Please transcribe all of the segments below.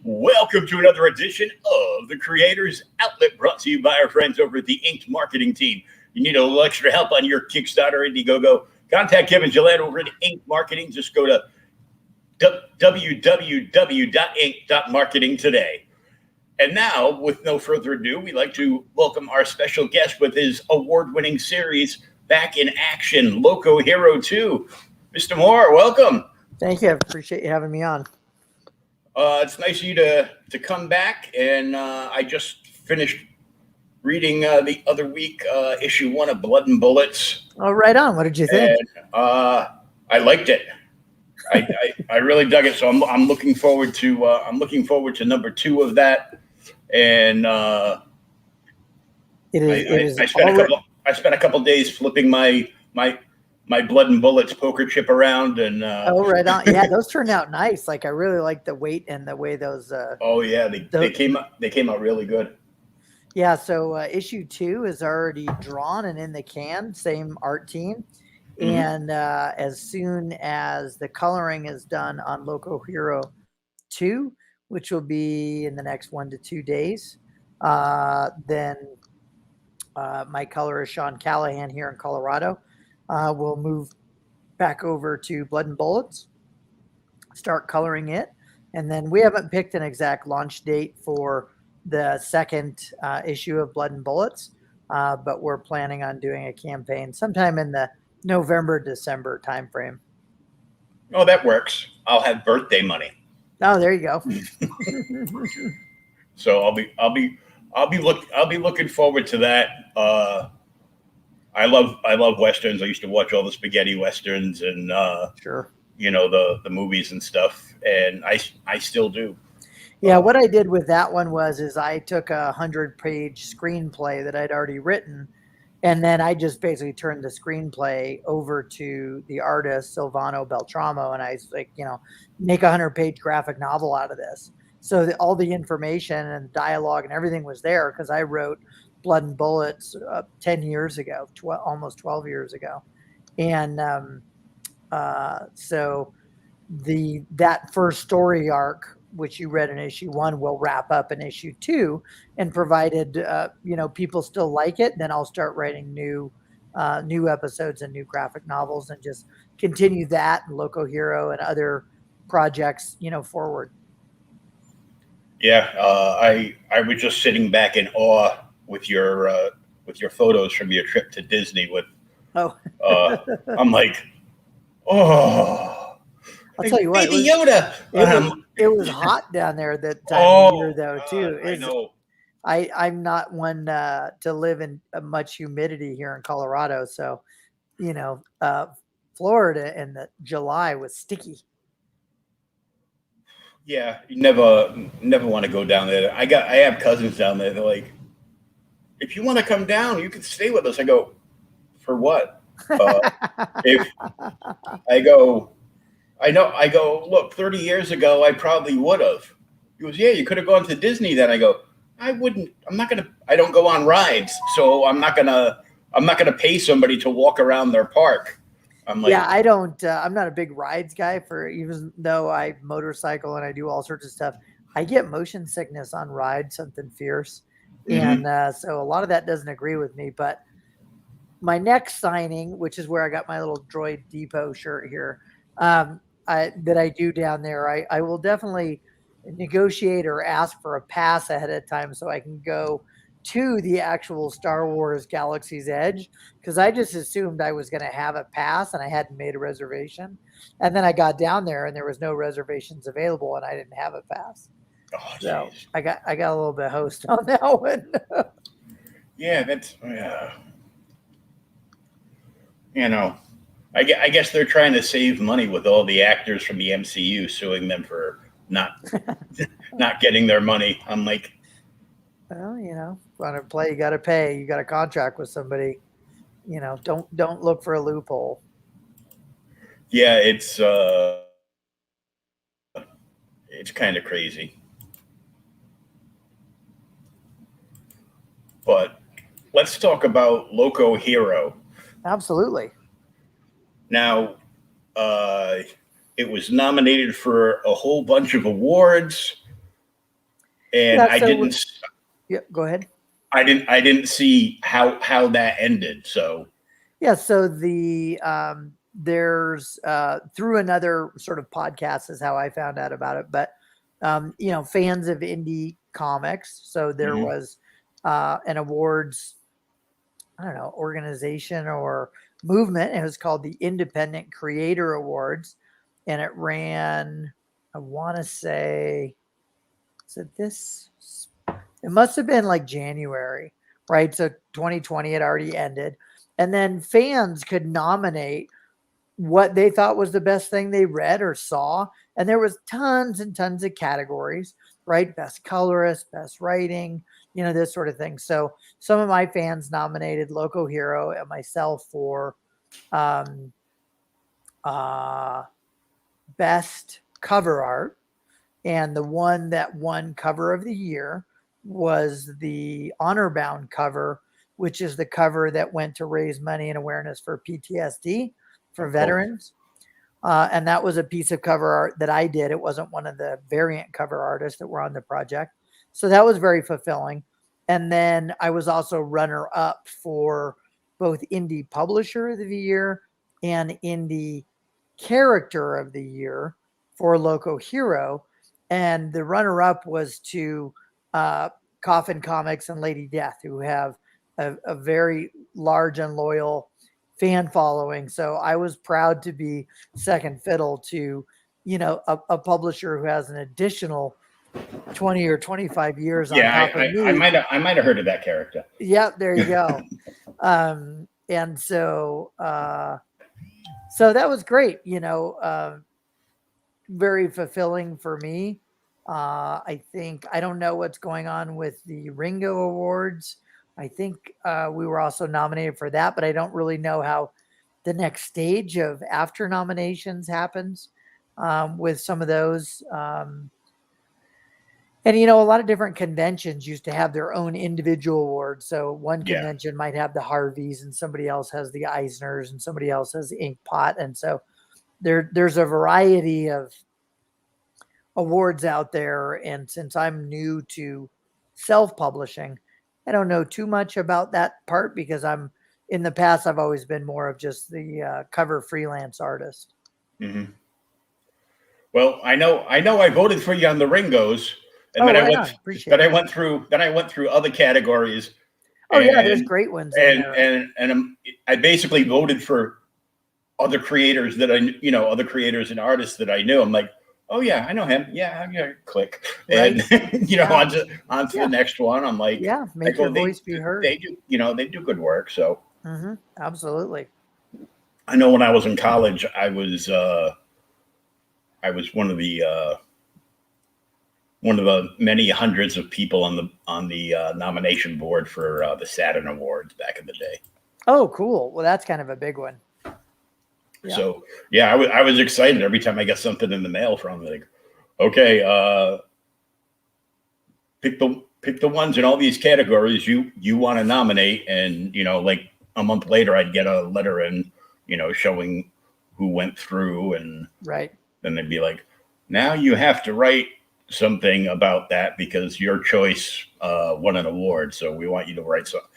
Welcome to another edition of the Creators Outlet, brought to you by our friends over at the Inked marketing team. You need a little extra help on your Kickstarter, Indiegogo? Contact Kevin Gillette over at Inked Marketing. Just go to www.inked.marketing today. And now, with no further ado, we'd like to welcome our special guest with his award-winning series, Back in Action, Loco Hero 2. Mr. Moore, welcome. Thank you. I appreciate you having me on. It's nice of you to come back, and I just finished reading the other week, issue 1 of Blood and Bullets. Oh, right on. What did you think? And, I liked it. I really dug it. So I'm looking forward to number 2 of that. And I spent a couple days flipping my Blood and Bullets poker chip around, and oh, right on. Yeah, those turned out nice. Like, I really like the weight and the way those. Oh yeah, they came out really good. Yeah. So issue 2 is already drawn and in the can. Same art team, and as soon as the coloring is done on Loco Hero 2, which will be in the next 1 to 2 days, then my color is Sean Callahan here in Colorado. We'll move back over to Blood and Bullets, start coloring it, and then we haven't picked an exact launch date for the second issue of Blood and Bullets, but we're planning on doing a campaign sometime in the November-December timeframe. Oh, that works. I'll have birthday money. Oh, there you go. So I'll be looking forward to that. I love westerns. I used to watch all the spaghetti westerns and sure, the movies and stuff, and I still do. Yeah, what I did with that one is I took a 100-page screenplay that I'd already written, and then I just basically turned the screenplay over to the artist Silvano Beltramo, and I was like, make a 100-page graphic novel out of this. So all the information and dialogue and everything was there because I wrote Blood and Bullets 10 years ago, almost 12 years ago. And so that first story arc, which you read in issue 1, will wrap up in issue 2, and provided people still like it, then I'll start writing new episodes and new graphic novels and just continue that and Loco Hero and other projects forward. Yeah, I was just sitting back in awe with your photos from your trip to Disney. I'm like, oh, I'll tell you what, Baby Yoda. It was hot down there that time of year, though, too. I know. I'm not one to live in much humidity here in Colorado, so Florida in the July was sticky. Yeah, you never want to go down there. I have cousins down there. They're like, if you want to come down, you can stay with us. I go, for what? If I go, look, 30 years ago, I probably would have. He goes, yeah, you could have gone to Disney then. I go, I wouldn't. I don't go on rides, so I'm not gonna pay somebody to walk around their park. I'm like, yeah, I don't. I'm not a big rides guy. Even though I motorcycle and I do all sorts of stuff, I get motion sickness on rides, something fierce. And so a lot of that doesn't agree with me. But my next signing, which is where I got my little Droid Depot shirt here, that I do down there, I will definitely negotiate or ask for a pass ahead of time so I can go to the actual Star Wars Galaxy's Edge, because I just assumed I was going to have a pass and I hadn't made a reservation. And then I got down there and there was no reservations available and I didn't have a pass. oh, So I got a little bit host on that one. Yeah, that's I guess they're trying to save money with all the actors from the MCU suing them for not getting their money. I'm like, well, want to play, you got to pay. You got a contract with somebody. Don't look for a loophole. Yeah, it's kind of crazy. But let's talk about Loco Hero. Absolutely. Now, it was nominated for a whole bunch of awards. and Yeah. So yeah, go ahead. I didn't see how that ended. So Yeah. So there's through another sort of podcast is how I found out about it. But fans of indie comics. So there mhm. was an awards, I don't know, organization or movement. It was called the Independent Creator Awards, and it ran. I want to say, is it this? It must have been like January, right? So 2020 had already ended, and then fans could nominate what they thought was the best thing they read or saw, and there was tons and tons of categories, right? Best colorist, best writing, this sort of thing. So some of my fans nominated Loco Hero and myself for um, uh, best cover art, and the one that won cover of the year was the honor bound cover, which is the cover that went to raise money and awareness for PTSD for Of course. veterans. And that was a piece of cover art that I did. It wasn't one of the variant cover artists that were on the project. So that was very fulfilling. And then I was also runner up for both Indie Publisher of the Year and Indie Character of the Year for Loco Hero. And the runner up was to Coffin Comics and Lady Death, who have a very large and loyal fan following. So I was proud to be second fiddle to, a publisher who has an additional 20 or 25 years on Yeah, top of me. I might have heard of that character. Yep, there you go. And so that was great, very fulfilling for me. I think I don't know what's going on with the Ringo Awards. I think we were also nominated for that, but I don't really know how the next stage of after nominations happens with some of those. And a lot of different conventions used to have their own individual awards. So one Yeah. convention might have the Harveys, and somebody else has the Eisners, and somebody else has the Ink Pot. And so there's a variety of awards out there. And since I'm new to self-publishing, I don't know too much about that part because in the past I've always been more of just the cover freelance artist. Hmm. Well, I know I voted for you on the Ringos, and Oh, right on. Appreciate it. then I went through other categories, Oh yeah, there's and great ones in there. I basically voted for other creators that other creators and artists that I knew. I'm like, oh yeah, I know him. Yeah, yeah, click, Right. and Yeah. on to the Yeah. next one. I'm like, Yeah. I Make go, your voice be heard. they do they do good work. So Absolutely. I know when I was in college, I was one of the many hundreds of people on the nomination board for the Saturn Awards back in the day. Oh, cool. Well, that's kind of a big one. Yeah. So yeah, I was excited every time I got something in the mail from them. Like, okay, pick the ones in all these categories you want to nominate, and like a month later, I'd get a letter in, showing who went through, and Right. then they'd be like, now you have to write something about that because your choice won an award, so we want you to write something.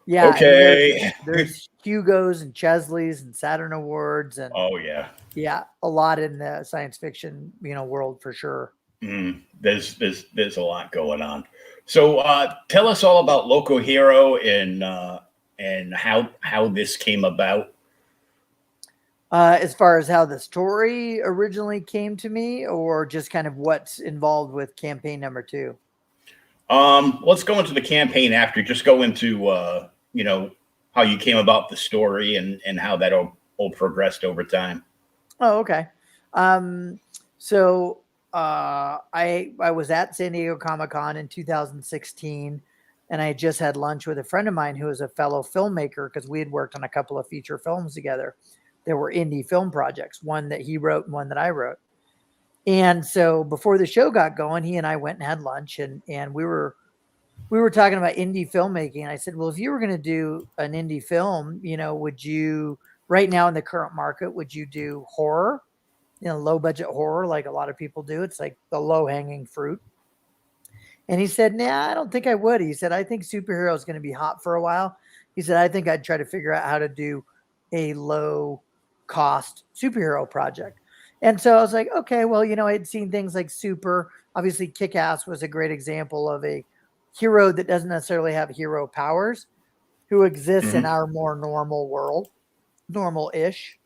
Yeah. I mean, Okay. there's Hugos and Chesleys and Saturn Awards and Oh yeah. yeah, a lot in the science fiction, world for sure. There's a lot going on. So tell us all about Loco Hero and how this came about. As far as how the story originally came to me, or just kind of what's involved with campaign number 2? Let's go into the campaign after. Just go into how you came about the story and how that all progressed over time. Oh, okay. So I was at San Diego Comic-Con in 2016, and I had just had lunch with a friend of mine who was a fellow filmmaker because we had worked on a couple of feature films together. There were indie film projects, one that he wrote and one that I wrote. And so before the show got going, he and I went and had lunch, and we were talking about indie filmmaking. And I said, well, if you were going to do an indie film, would you right now in the current market, would you do horror? Low budget horror like a lot of people do. It's like the low hanging fruit. And he said, nah, I don't think I would. He said, I think superhero is going to be hot for a while. He said, I think I'd try to figure out how to do a low cost superhero project. And so I was like, okay, well, I'd seen things like Super. Obviously, Kick Ass was a great example of a hero that doesn't necessarily have hero powers, who exists in Mm-hmm. our more normal world, normal ish.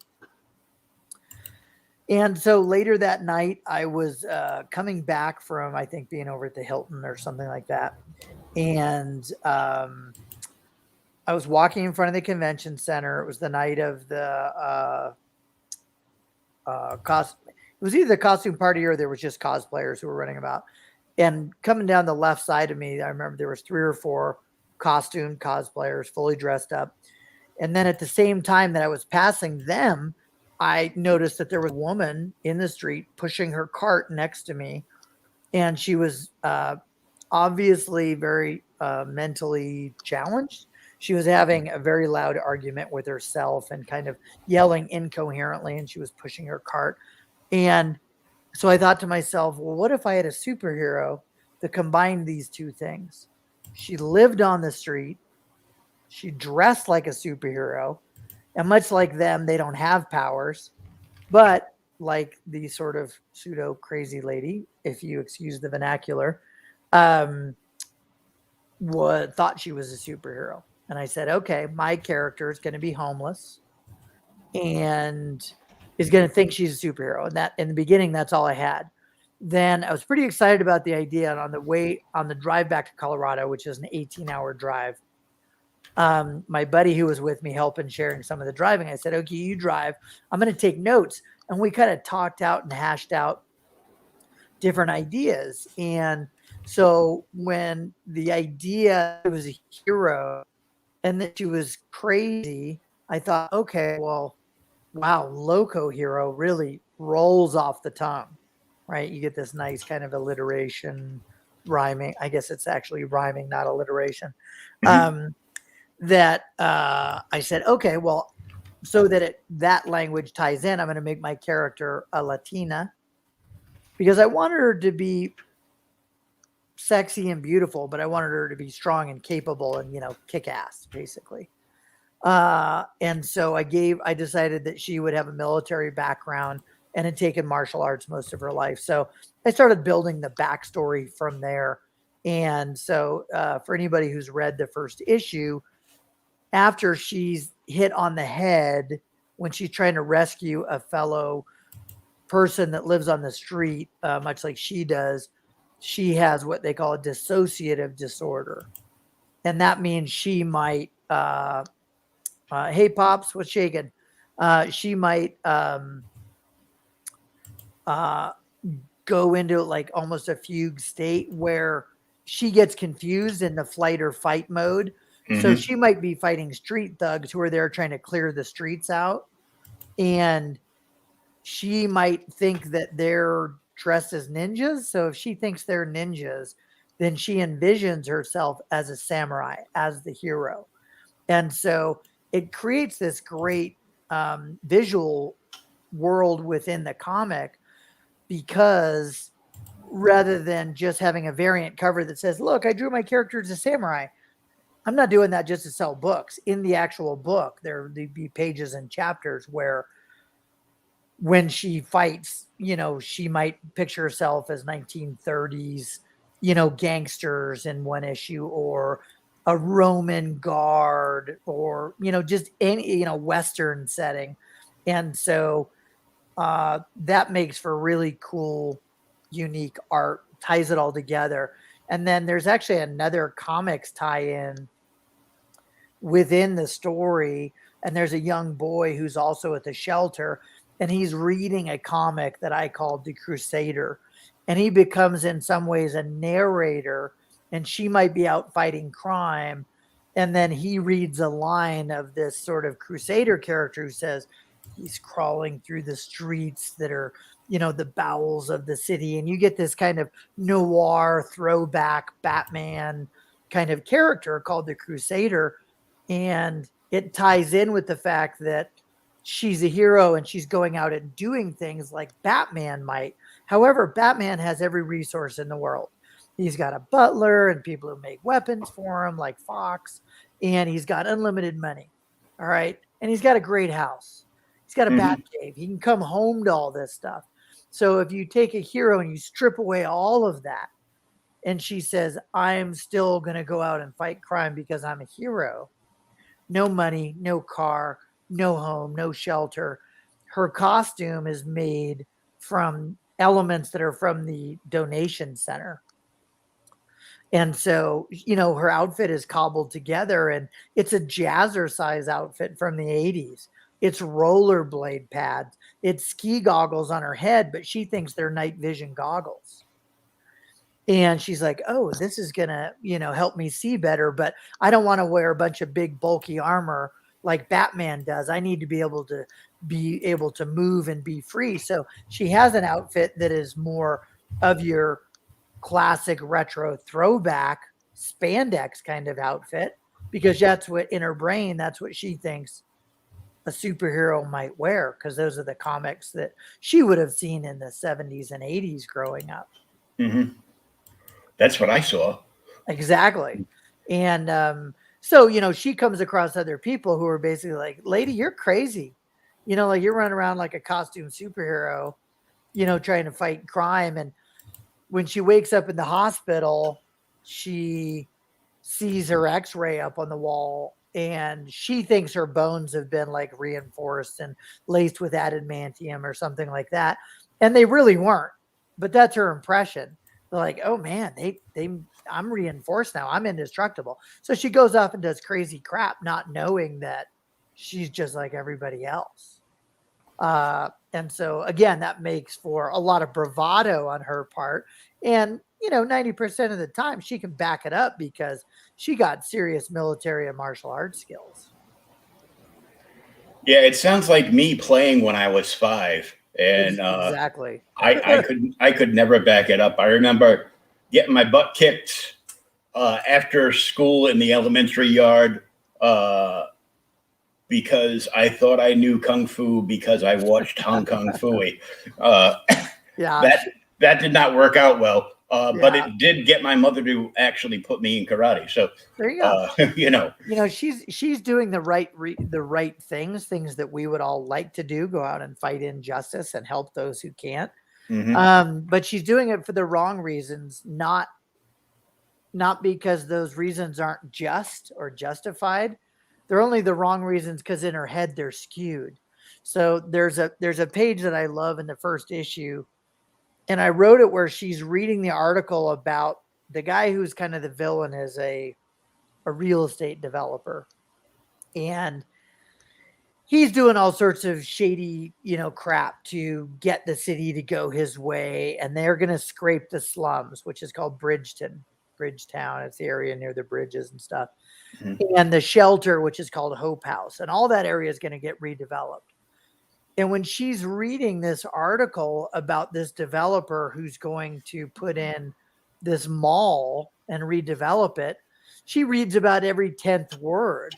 And so later that night, I was coming back from, I think, being over at the Hilton or something like that. And I was walking in front of the convention center. It was the night of the it was either the costume party or there was just cosplayers who were running about. And coming down the left side of me, I remember there was 3 or 4 costume cosplayers fully dressed up. And then at the same time that I was passing them, I noticed that there was a woman in the street pushing her cart next to me, and she was obviously very mentally challenged. She was having a very loud argument with herself and kind of yelling incoherently, and she was pushing her cart. And so I thought to myself, well, what if I had a superhero that combined these two things? She lived on the street, she dressed like a superhero, and much like them, they don't have powers, but like the sort of pseudo crazy lady, if you excuse the vernacular, um, thought she was a superhero. And I said, okay, my character is going to be homeless and is going to think she's a superhero. And that in the beginning, that's all I had. Then I was pretty excited about the idea. And on the drive back to Colorado, which is an 18-hour drive, my buddy who was with me helping sharing some of the driving, I said, okay, you drive. I'm going to take notes. And we kind of talked out and hashed out different ideas. And so when the idea was a hero and that she was crazy, I thought, okay, well, wow, loco hero really rolls off the tongue, right? You get this nice kind of alliteration, rhyming. I guess it's actually rhyming, not alliteration. Mm-hmm. That I said, okay, well, so that that language ties in, I'm going to make my character a Latina because I wanted her to be sexy and beautiful, but I wanted her to be strong and capable and kick ass basically. And so I decided that she would have a military background and had taken martial arts most of her life. So I started building the backstory from there. And so for anybody who's read the first issue, after she's hit on the head when she's trying to rescue a fellow person that lives on the street, much like she does, she has what they call a dissociative disorder. And that means she might, hey, Pops, what's shaking? She might uh, go into like almost a fugue state where she gets confused in the flight or fight mode. So Mm-hmm. she might be fighting street thugs who are there trying to clear the streets out. And she might think that they're dressed as ninjas. So if she thinks they're ninjas, then she envisions herself as a samurai, as the hero. And so it creates this great visual world within the comic because rather than just having a variant cover that says, look, I drew my character as a samurai. I'm not doing that just to sell books. In the actual book, there'd be pages and chapters where when she fights, she might picture herself as 1930s, gangsters in one issue or a Roman guard or, just any, Western setting. And so that makes for really cool, unique art, ties it all together. And then there's actually another comics tie-in within the story. And there's a young boy who's also at the shelter, and he's reading a comic that I called The Crusader. And he becomes, in some ways, a narrator, and she might be out fighting crime. And then he reads a line of this sort of Crusader character who says, he's crawling through the streets that are, the bowels of the city. And you get this kind of noir throwback Batman kind of character called the Crusader. And it ties in with the fact that she's a hero and she's going out and doing things like Batman might. However, Batman has every resource in the world. He's got a butler and people who make weapons for him, like Fox, and he's got unlimited money. All right. And he's got a great house. He's got a bat cave. He can come home to all this stuff. So if you take a hero and you strip away all of that, and she says, I'm still going to go out and fight crime because I'm a hero. No money, no car, no home, no shelter. Her costume is made from elements that are from the donation center. And so, her outfit is cobbled together and it's a jazzercise outfit from the 80s. It's rollerblade pads, it's ski goggles on her head, but she thinks they're night vision goggles. And she's like, oh, this is going to, help me see better, but I don't want to wear a bunch of big bulky armor like Batman does. I need to be able to move and be free. So she has an outfit that is more of your classic retro throwback spandex kind of outfit, because that's what in her brain, that's what she thinks a superhero might wear, because those are the comics that she would have seen in the 70s and 80s growing up. Mm-hmm. That's what I saw. Exactly. And so, she comes across other people who are basically like, lady, you're crazy. Like you're running around like a costume superhero, trying to fight crime. And when she wakes up in the hospital, she sees her x-ray up on the wall and she thinks her bones have been like reinforced and laced with adamantium or something like that. And they really weren't, but that's her impression. They're like, oh man, I'm reinforced now. I'm indestructible. So she goes off and does crazy crap, not knowing that she's just like everybody else. And so again, that makes for a lot of bravado on her part. And 90% of the time she can back it up because she got serious military and martial arts skills. Yeah, it sounds like me playing when I was 5, and Exactly. I could never back it up. I remember getting my butt kicked after school in the elementary yard because I thought I knew kung fu because I watched Hong Kong Fooey. Yeah. That did not work out well. But Yeah. it did get my mother to actually put me in karate. So There you go. she's she's doing the right things that we would all like to do, go out and fight injustice and help those who can't. But she's doing it for the wrong reasons, not because those reasons aren't just or justified. They're only the wrong reasons because in her head they're skewed. So there's a page that I love in the first issue, and I wrote it where she's reading the article about the guy who's kind of the villain is a real estate developer. And he's doing all sorts of shady, crap to get the city to go his way. And they're going to scrape the slums, which is called Bridgetown. It's the area near the bridges and stuff. And the shelter, which is called Hope House. And all that area is going to get redeveloped. And when she's reading this article about this developer who's going to put in this mall and redevelop it, she reads about every 10th word.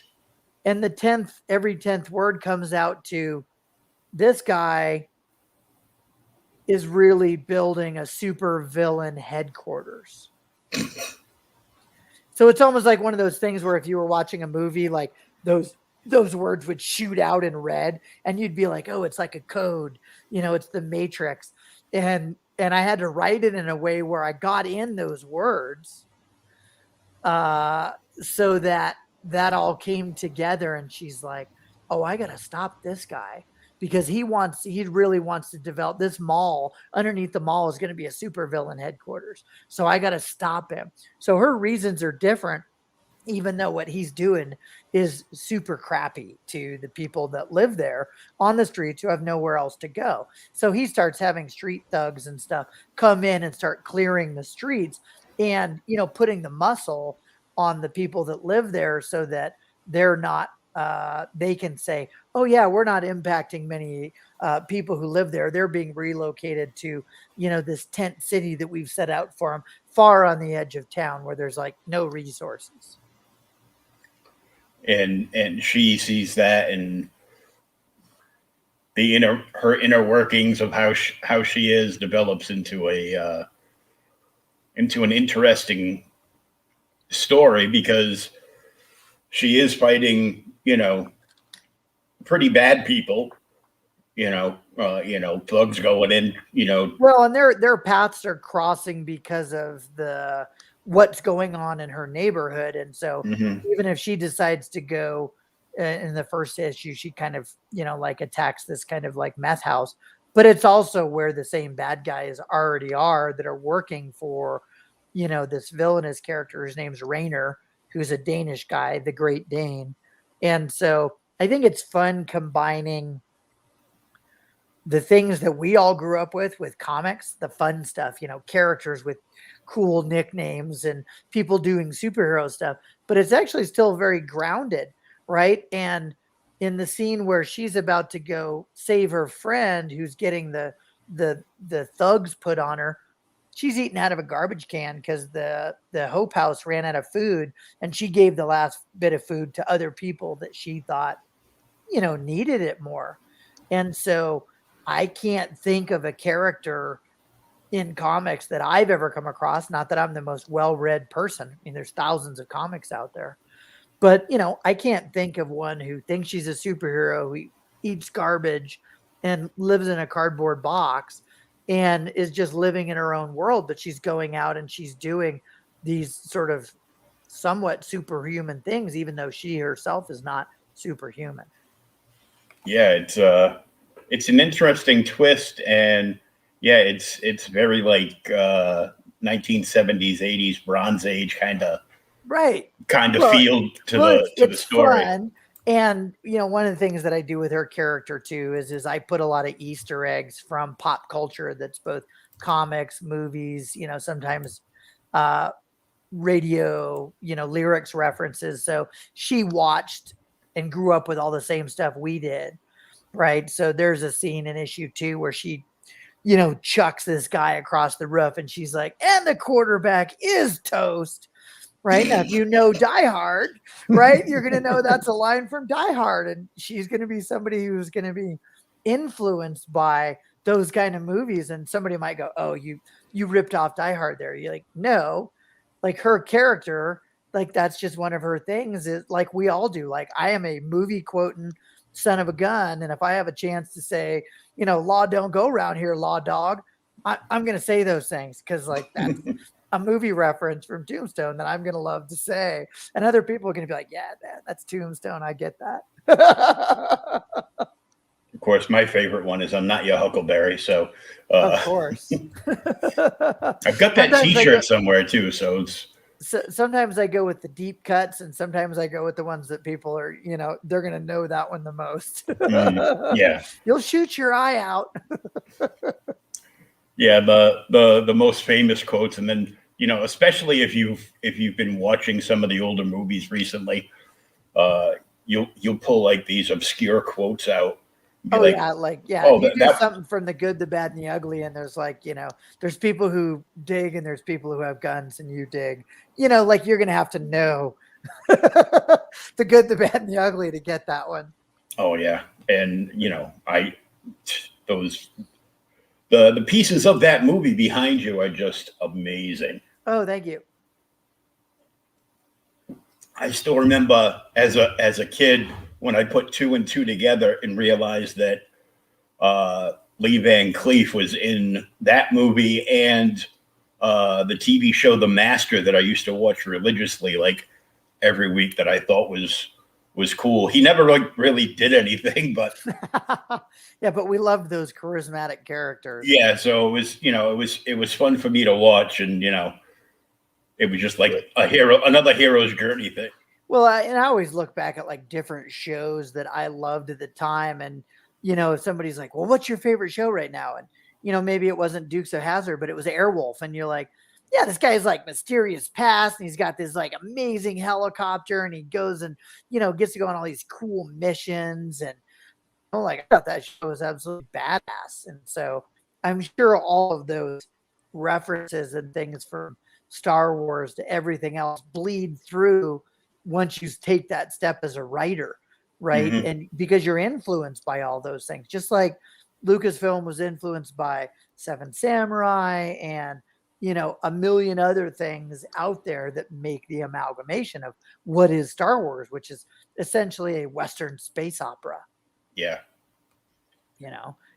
And every 10th word comes out to this guy is really building a super villain headquarters. So it's almost like one of those things where if you were watching a movie, like those words would shoot out in red and you'd be like, oh, it's like a code, it's the Matrix. And I had to write it in a way where I got in those words so that all came together. And she's like, oh, I got to stop this guy because he really wants to develop this mall. Underneath the mall is going to be a super villain headquarters. So I got to stop him. So her reasons are different, even though what he's doing is super crappy to the people that live there on the streets who have nowhere else to go. So he starts having street thugs and stuff come in and start clearing the streets and, putting the muscle on the people that live there so that they're not, they can say, oh yeah, we're not impacting many people who live there. They're being relocated to, this tent city that we've set out for them far on the edge of town where there's like no resources. And she sees that and her inner workings of how she is develops into into an interesting story because she is fighting, pretty bad people, thugs going in, Well, and their paths are crossing because of the what's going on in her neighborhood, and so mhm. even if she decides to go in the first issue, she kind of like attacks this kind of like meth house, but it's also where the same bad guys already are that are working for this villainous character. His name's Rainer, who's a Danish guy, the Great Dane, and so I think it's fun combining the things that we all grew up with comics, the fun stuff, characters with cool nicknames and people doing superhero stuff, but it's actually still very grounded, right? And in the scene where she's about to go save her friend who's getting the thugs put on her, she's eating out of a garbage can because the Hope House ran out of food, and she gave the last bit of food to other people that she thought needed it more. And so I can't think of a character in comics that I've ever come across. Not that I'm the most well read person. I mean, there's thousands of comics out there, but I can't think of one who thinks she's a superhero who eats garbage and lives in a cardboard box and is just living in her own world. But she's going out and she's doing these sort of somewhat superhuman things, even though she herself is not superhuman. Yeah, it's an interesting twist, and yeah, it's very like 1970s, 80s Bronze Age Right. kind of Well, feel to well, the to the it's story. fun, and one of the things that I do with her character too is I put a lot of Easter eggs from pop culture that's both comics, movies, sometimes uh radio, lyrics references. So she watched and grew up with all the same stuff we did, right? So there's a scene in issue 2 where she chucks this guy across the roof and she's like, and the quarterback is toast. Right now, if you know Die Hard, right, you're going to know that's a line from Die Hard, and she's going to be somebody who's going to be influenced by those kind of movies. And somebody might go, "Oh, you ripped off Die Hard there." You're like, "No, like her character, like that's just one of her things. Is like we all do. Like I am a movie quoting son of a gun, and if I have a chance to say, law don't go around here, law dog, I'm going to say those things because like that's a movie reference from Tombstone that I'm going to love to say. And other people are going to be like, yeah, that's Tombstone. I get that. Of course, my favorite one is "I'm Not Your Huckleberry." So Of uh, course. I've got that sometimes I go T-shirt somewhere too. So it's sometimes I go with the deep cuts, and sometimes I go with the ones that people are, they're going to know that one the most. yeah, You'll shoot your eye out. yeah. The most famous quotes, and then especially if you've been watching some of the older movies recently, uh, you'll pull like these obscure quotes out. Be Oh like, yeah, like yeah. If oh, you that, do that something from the good, the bad, and the ugly, and there's like there's people who dig and there's people who have guns and you dig. Like you're gonna have to know the good, the bad, and the ugly to get that one. oh yeah, and I those the pieces of that movie behind you are just amazing. Oh, thank you. I still remember as a kid when I put two and two together and realized that Lee Van Cleef was in that movie and the TV show The Master that I used to watch religiously, like every week. That I thought was cool. He never really did anything, but Yeah, but we loved those charismatic characters. yeah. So it was fun for me to watch, and it was just like another hero's journey thing. Well, I always look back at like different shows that I loved at the time, and if somebody's like, "Well, what's your favorite show right now?" and maybe it wasn't Dukes of Hazzard, but it was Airwolf, and you're like, "Yeah, this guy's like mysterious past, and he's got this like amazing helicopter, and he goes and gets to go on all these cool missions." And like, I thought that show was absolutely badass, and so I'm sure all of those references and things from Star Wars to everything else bleed through once you take that step as a writer, right? Hmm. And because you're influenced by all those things, just like Lucasfilm was influenced by Seven Samurai and a million other things out there that make the amalgamation of what is Star Wars, which is essentially a Western space opera. Yeah.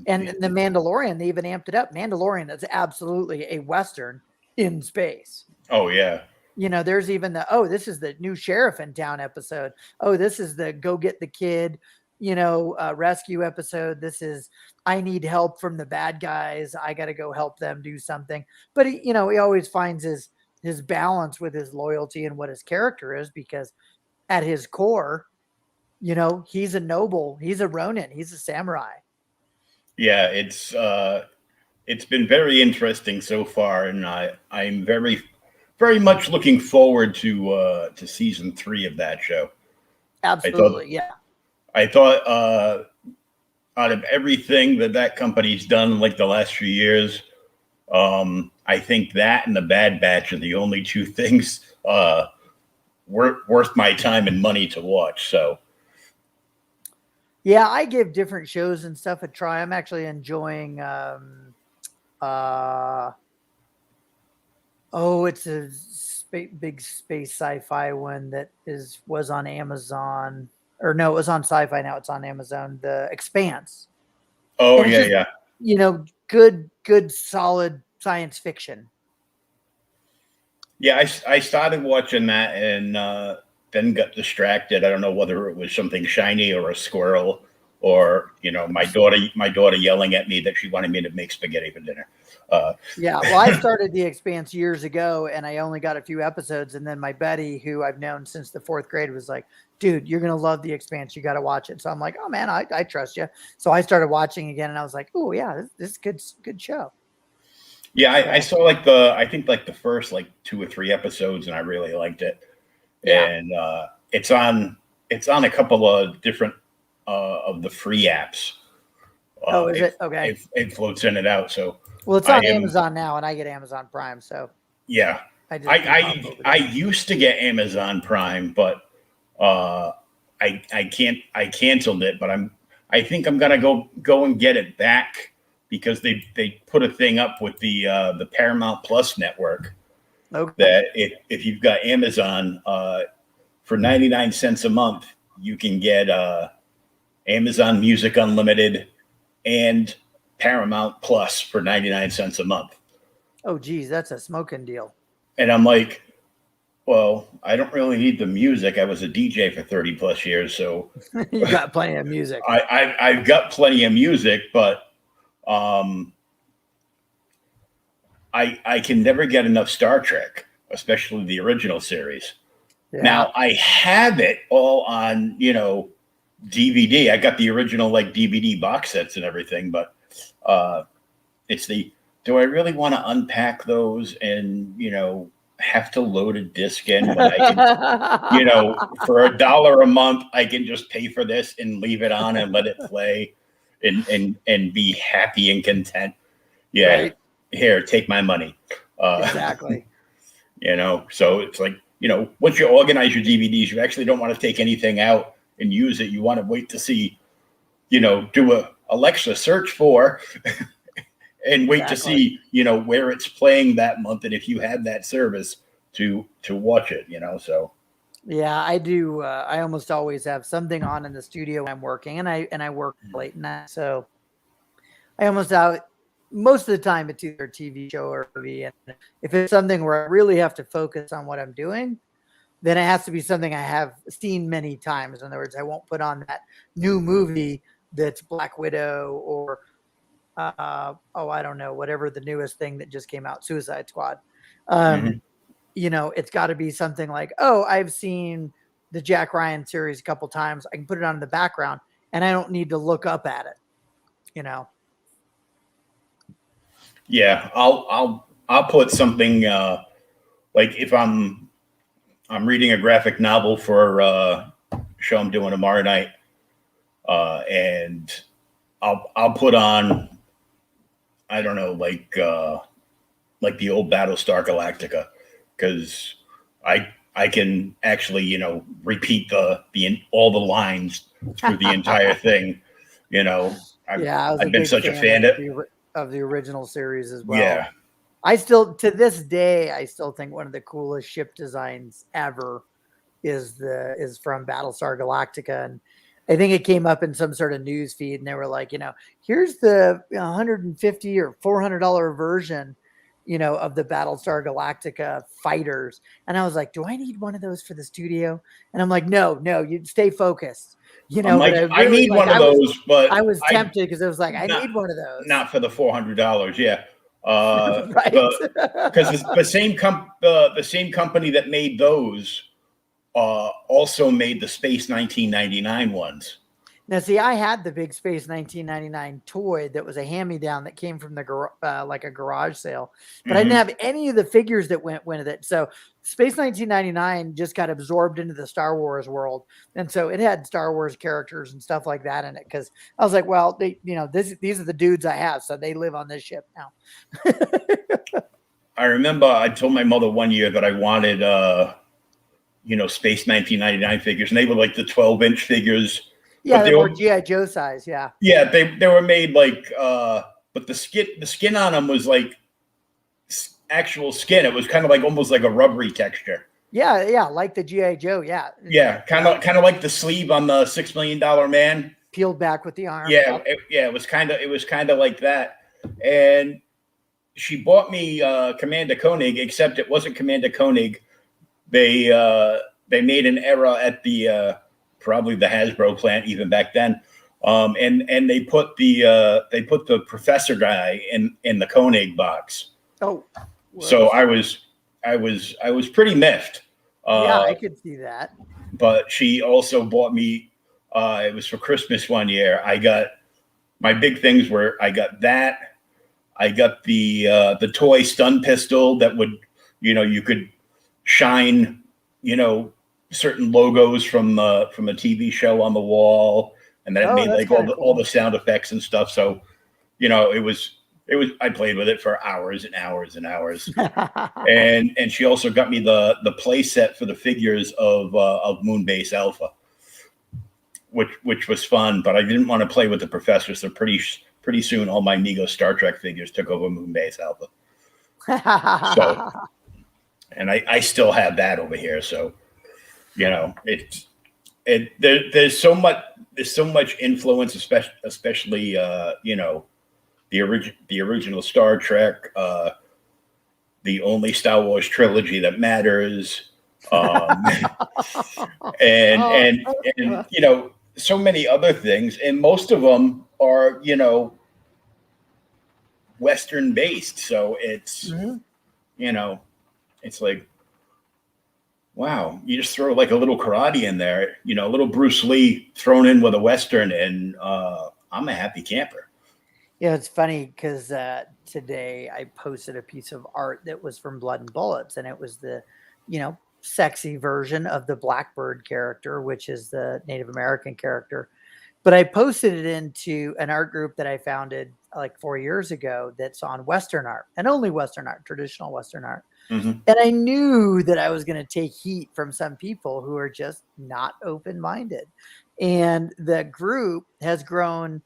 And the Mandalorian, they even amped it up. Mandalorian is absolutely a Western in space. Oh yeah. There's even this is the new sheriff in town episode. Oh, this is the go get the kid, rescue episode. This is, I need help from the bad guys. I got to go help them do something. But he always finds his balance with his loyalty and what his character is, because at his core, he's a noble, he's a Ronin, he's a samurai. Yeah, it's been very interesting so far, and I'm very, very much looking forward to season 3 of that show. Absolutely, I thought out of everything that company's done like the last few years, I think that and the Bad Batch are the only two things worth my time and money to watch. So. Yeah, I give different shows and stuff a try. I'm actually enjoying it's a big space sci-fi one that was on Amazon. Or no, it was on Sci-Fi, now it's on Amazon. The Expanse. Oh, yeah, yeah. Good solid science fiction. Yeah, I started watching that and then got distracted. I don't know whether it was something shiny or a squirrel, or my daughter yelling at me that she wanted me to make spaghetti for dinner. Yeah, well, I started The Expanse years ago, and I only got a few episodes, and then my buddy, who I've known since the 4th grade, was like, dude, you're gonna love The Expanse, you got to watch it. So I'm like, oh man, I trust you. So I started watching again, and I was like, oh yeah, this is good show. Yeah, I saw I think the first 2 or 3 episodes, and I really liked it. Yeah. And it's on a couple of different of the free apps. Oh, is it? Okay. It floats in and out. So, well, it's on Amazon now, and I get Amazon Prime. So yeah, I used to get Amazon Prime, but I canceled it. But I think I'm gonna go and get it back, because they put a thing up with the Paramount Plus network. Okay. That if you've got Amazon, for 99 cents a month, you can get Amazon Music Unlimited and Paramount Plus for 99 cents a month. Oh, geez, that's a smoking deal. And I'm like, well, I don't really need the music. I was a DJ for 30 plus years, so you got plenty of music. I've got plenty of music, but I can never get enough Star Trek, especially the original series. Yeah. Now I have it all on, DVD. I got the original DVD box sets and everything, but it's do I really want to unpack those and, have to load a disc in when I can, for $1 a month, I can just pay for this and leave it on and let it play and be happy and content. Yeah. Right. Here, take my money. Exactly. So it's like, once you organize your DVDs, you actually don't want to take anything out and use it. You want to wait to see, do a Alexa search for and wait to see, where it's playing that month. And if you have that service to watch it, so. Yeah, I do. I almost always have something on in the studio when I'm working, and I work late night. So I almost most of the time it's either a TV show or a movie. And if it's something where I really have to focus on what I'm doing, then it has to be something I have seen many times. In other words, I won't put on that new movie that's Black Widow or, I don't know, whatever the newest thing that just came out, Suicide Squad. It's got to be something like, I've seen the Jack Ryan series a couple times. I can put it on in the background and I don't need to look up at it, Yeah, I'll put something like if I'm reading a graphic novel for a show I'm doing tomorrow night, and I'll put on, I don't know, like the old Battlestar Galactica, because I can actually repeat all the lines through the entire thing. I've been such a fan of the original series as well. Yeah, I still, to this day, I still think one of the coolest ship designs ever is from Battlestar Galactica, and I think it came up in some sort of news feed, and they were like, here's the 150 or $400 version, of the Battlestar Galactica fighters, and I was like, do I need one of those for the studio? And I'm like, no, you stay focused, I'm but like, I I really need like one of those, I but was tempted because it was like, I not need one of those, not for the $400. Yeah, right? because the same company that made those also made the Space 1999 ones. Now, see, I had the big Space 1999 toy that was a hand-me-down that came from the like a garage sale, but I didn't have any of the figures that went with it. So Space 1999 just got absorbed into the Star Wars world, and so it had Star Wars characters and stuff like that in it. Because I was like, well, these are the dudes I have, so they live on this ship now. I remember I told my mother one year that I wanted, Space 1999 figures, and they were like the 12-inch figures. Yeah, they're more GI Joe size. Yeah. Yeah, they were made like, but the skin on them was like actual skin. It was kind of like almost like a rubbery texture. Yeah, like the GI Joe. Yeah. Yeah, kind of like the sleeve on the $6 Million Man. Peeled back with the arm. Yeah, it was kind of like that. And she bought me Commander Koenig, except it wasn't Commander Koenig. They made an error at the probably the Hasbro plant even back then, and they put the Professor guy in the Koenig box. Oh, so I was pretty miffed. Yeah, I could see that. But she also bought me. It was for Christmas one year. I got my big things were I got that. I got the toy stun pistol that would, you could shine, certain logos from a TV show on the wall, and then it made like all the sound effects and stuff. So, it was I played with it for hours and hours and hours. and she also got me the play set for the figures of Moonbase Alpha, which was fun, but I didn't want to play with the Professor, so pretty soon all my Mego Star Trek figures took over Moonbase Alpha. So, and I still have that over here. So, there's so much influence, especially the original Star Trek, the only Star Wars trilogy that matters, and so many other things, and most of them are Western based. So it's it's like, wow, you just throw like a little karate in there, a little Bruce Lee thrown in with a Western, and I'm a happy camper. Yeah, it's funny because today I posted a piece of art that was from Blood and Bullets, and it was the, sexy version of the Blackbird character, which is the Native American character. But I posted it into an art group that I founded like 4 years ago that's on Western art, and only Western art, traditional Western art. Mm-hmm. And I knew that I was going to take heat from some people who are just not open-minded. And the group has grown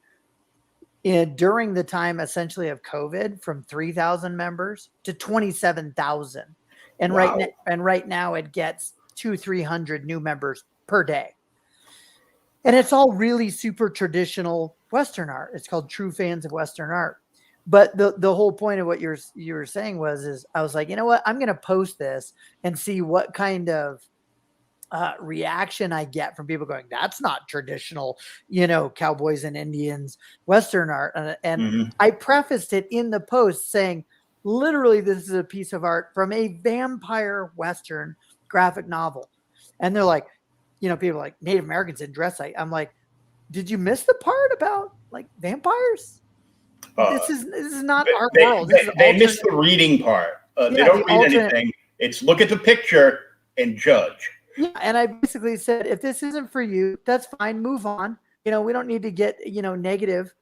during the time essentially of COVID from 3,000 members to 27,000. And wow. right now it gets 200-300 new members per day. And it's all really super traditional Western art. It's called True Fans of Western Art. But the whole point of what you were saying is I was like, you know what? I'm going to post this and see what kind of reaction I get from people going, that's not traditional, cowboys and Indians, Western art. And I prefaced it in the post saying, literally, this is a piece of art from a vampire Western graphic novel. And they're like, people are like, Native Americans didn't dress like. I'm like, did you miss the part about like vampires? This is not our world. They missed the reading part. They don't read anything. It's look at the picture and judge. Yeah, and I basically said, if this isn't for you, that's fine. Move on. We don't need to get negative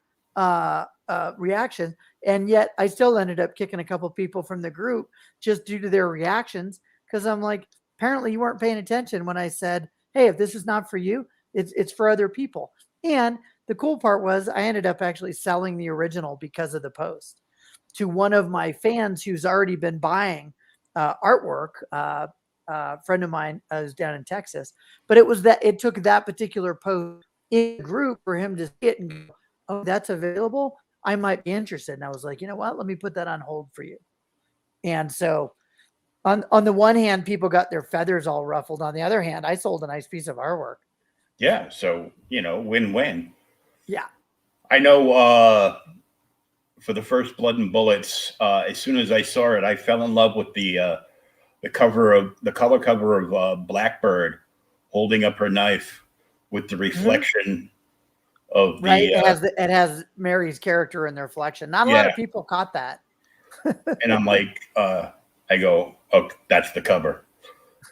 reactions. And yet, I still ended up kicking a couple people from the group just due to their reactions, because I'm like, apparently you weren't paying attention when I said, hey, if this is not for you, it's for other people. And the cool part was I ended up actually selling the original because of the post. to one of my fans who's already been buying artwork. A friend of mine is down in Texas, but it took that particular post in a group for him to see it and go, "Oh, that's available. I might be interested." And I was like, you know what? Let me put that on hold for you. And so, on the one hand, people got their feathers all ruffled. On the other hand, I sold a nice piece of artwork. Yeah. So, win-win. Yeah. I know for the first Blood and Bullets, as soon as I saw it, I fell in love with the color cover of Blackbird holding up her knife with the reflection of Right. the It has Mary's character in the reflection. Not a lot yeah. of people caught that. And I'm like, I go, oh, that's the cover.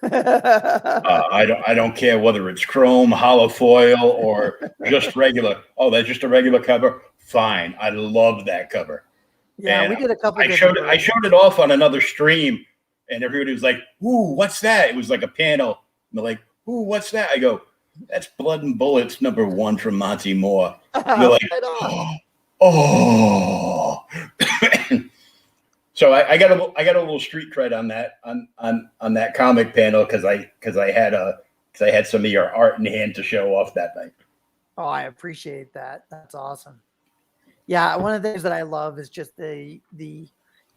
I don't care whether it's chrome, hollow foil, or just regular. Oh, that's just a regular cover. Fine, I love that cover. Yeah, And we did a couple I different showed it off on another stream, and everybody was like, "Ooh, what's that?" It was like a panel. And they're like, "Ooh, what's that?" I go, "That's Blood and Bullets #1 from Monte Moore." They're like, "Oh." So I got a little street cred on that comic panel because I had some of your art in hand to show off that night. Oh, I appreciate that. That's awesome. Yeah, one of the things that I love is just the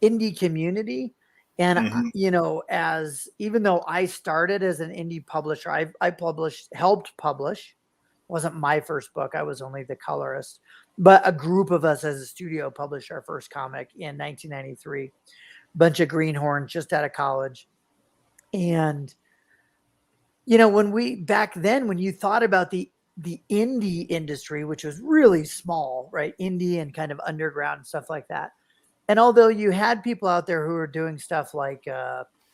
indie community, and as even though I started as an indie publisher, I helped publish. It wasn't my first book. I was only the colorist, but a group of us as a studio published our first comic in 1993. Bunch of greenhorns just out of college, and back then when you thought about the indie industry, which was really small, right? Indie and kind of underground stuff like that. And although you had people out there who were doing stuff like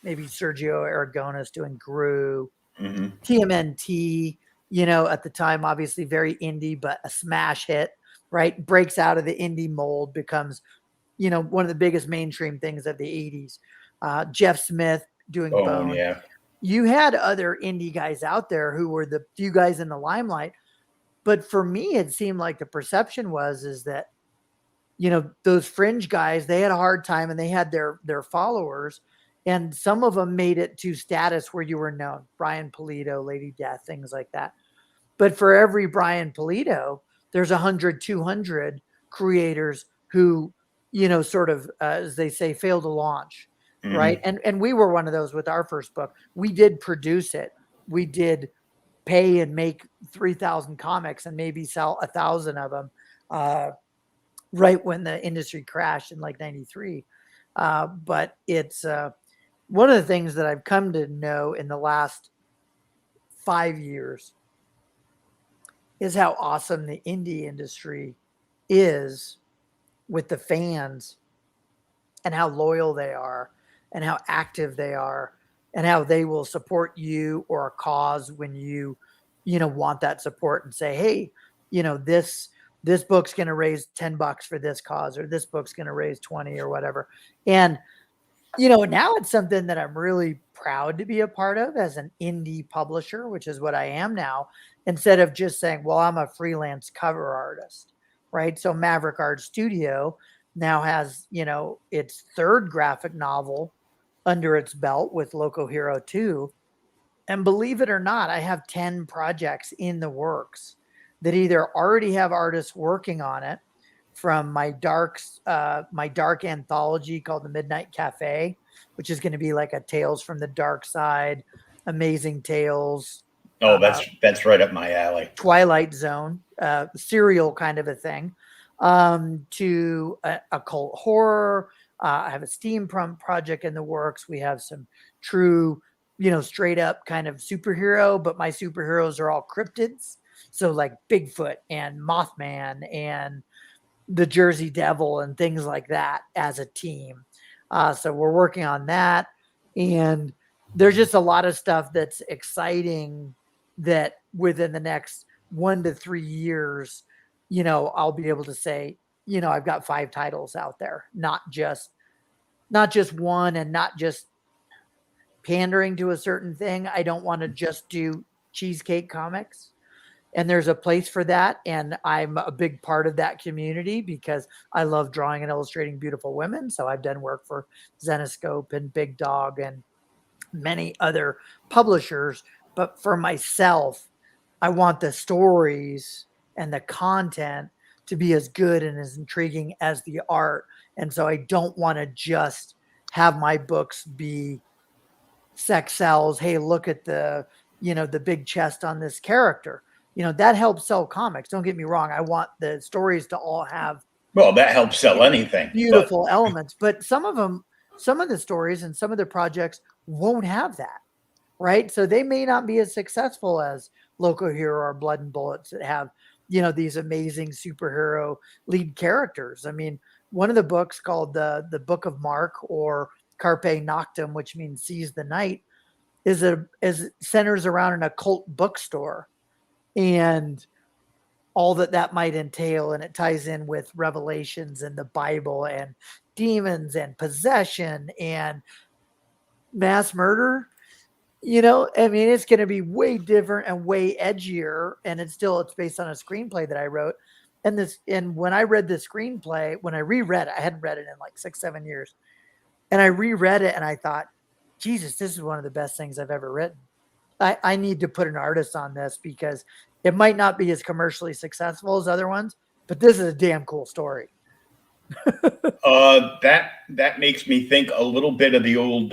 maybe Sergio Aragonis doing Gru, TMNT, at the time, obviously very indie, but a smash hit, right? Breaks out of the indie mold, becomes, one of the biggest mainstream things of the 80s. Jeff Smith doing Bone. Yeah. You had other indie guys out there who were the few guys in the limelight. But for me, it seemed like the perception is that, those fringe guys, they had a hard time and they had their followers. And some of them made it to status where you were known. Brian Pulido, Lady Death, things like that. But for every Brian Pulido, there's 100, 200 creators who, sort of, as they say, fail to launch. Right. And we were one of those with our first book. We did produce it. We did pay and make 3,000 comics and maybe sell 1,000 of them right when the industry crashed in like 93. But it's one of the things that I've come to know in the last 5 years is how awesome the indie industry is with the fans and how loyal they are and how active they are and how they will support you or a cause when you want that support and say, hey, this book's going to raise $10 for this cause, or this book's going to raise 20 or whatever. And now it's something that I'm really proud to be a part of as an indie publisher, which is what I am now, instead of just saying, well, I'm a freelance cover artist, right? So Maverick Art Studio now has, its third graphic novel under its belt with Loco Hero 2. And believe it or not, I have 10 projects in the works that either already have artists working on it, from my dark anthology called The Midnight Cafe, which is going to be like a Tales from the Dark Side, Amazing Tales. Oh, that's right up my alley. Twilight Zone, serial kind of a thing, to occult horror. I have a steampunk project in the works. We have some true, straight up kind of superhero, but my superheroes are all cryptids. So like Bigfoot and Mothman and the Jersey Devil and things like that as a team. So we're working on that. And there's just a lot of stuff that's exciting that within the next 1 to 3 years, I'll be able to say, I've got 5 titles out there, not just one, and not just pandering to a certain thing. I don't want to just do cheesecake comics. and there's a place for that. And I'm a big part of that community because I love drawing and illustrating beautiful women. So I've done work for Zenoscope and Big Dog and many other publishers. But for myself, I want the stories and the content to be as good and as intriguing as the art. And so I don't want to just have my books be sex sells. Hey, look at the, the big chest on this character. That helps sell comics. Don't get me wrong. I want the stories to all have Well, that helps sell anything. beautiful elements, but some of the stories and some of the projects won't have that. Right. So they may not be as successful as Loco Hero or Blood and Bullets that have, these amazing superhero lead characters. I mean, one of the books called the Book of Mark, or Carpe Noctem, which means seize the night, is centers around an occult bookstore and all that might entail. And it ties in with Revelations and the Bible and demons and possession and mass murder. I mean, it's going to be way different and way edgier. And it's based on a screenplay that I wrote. And when I read the screenplay, when I reread it, I hadn't read it in like 6-7 years. And I reread it and I thought, Jesus, this is one of the best things I've ever written. I need to put an artist on this because it might not be as commercially successful as other ones, but this is a damn cool story. That makes me think a little bit of the old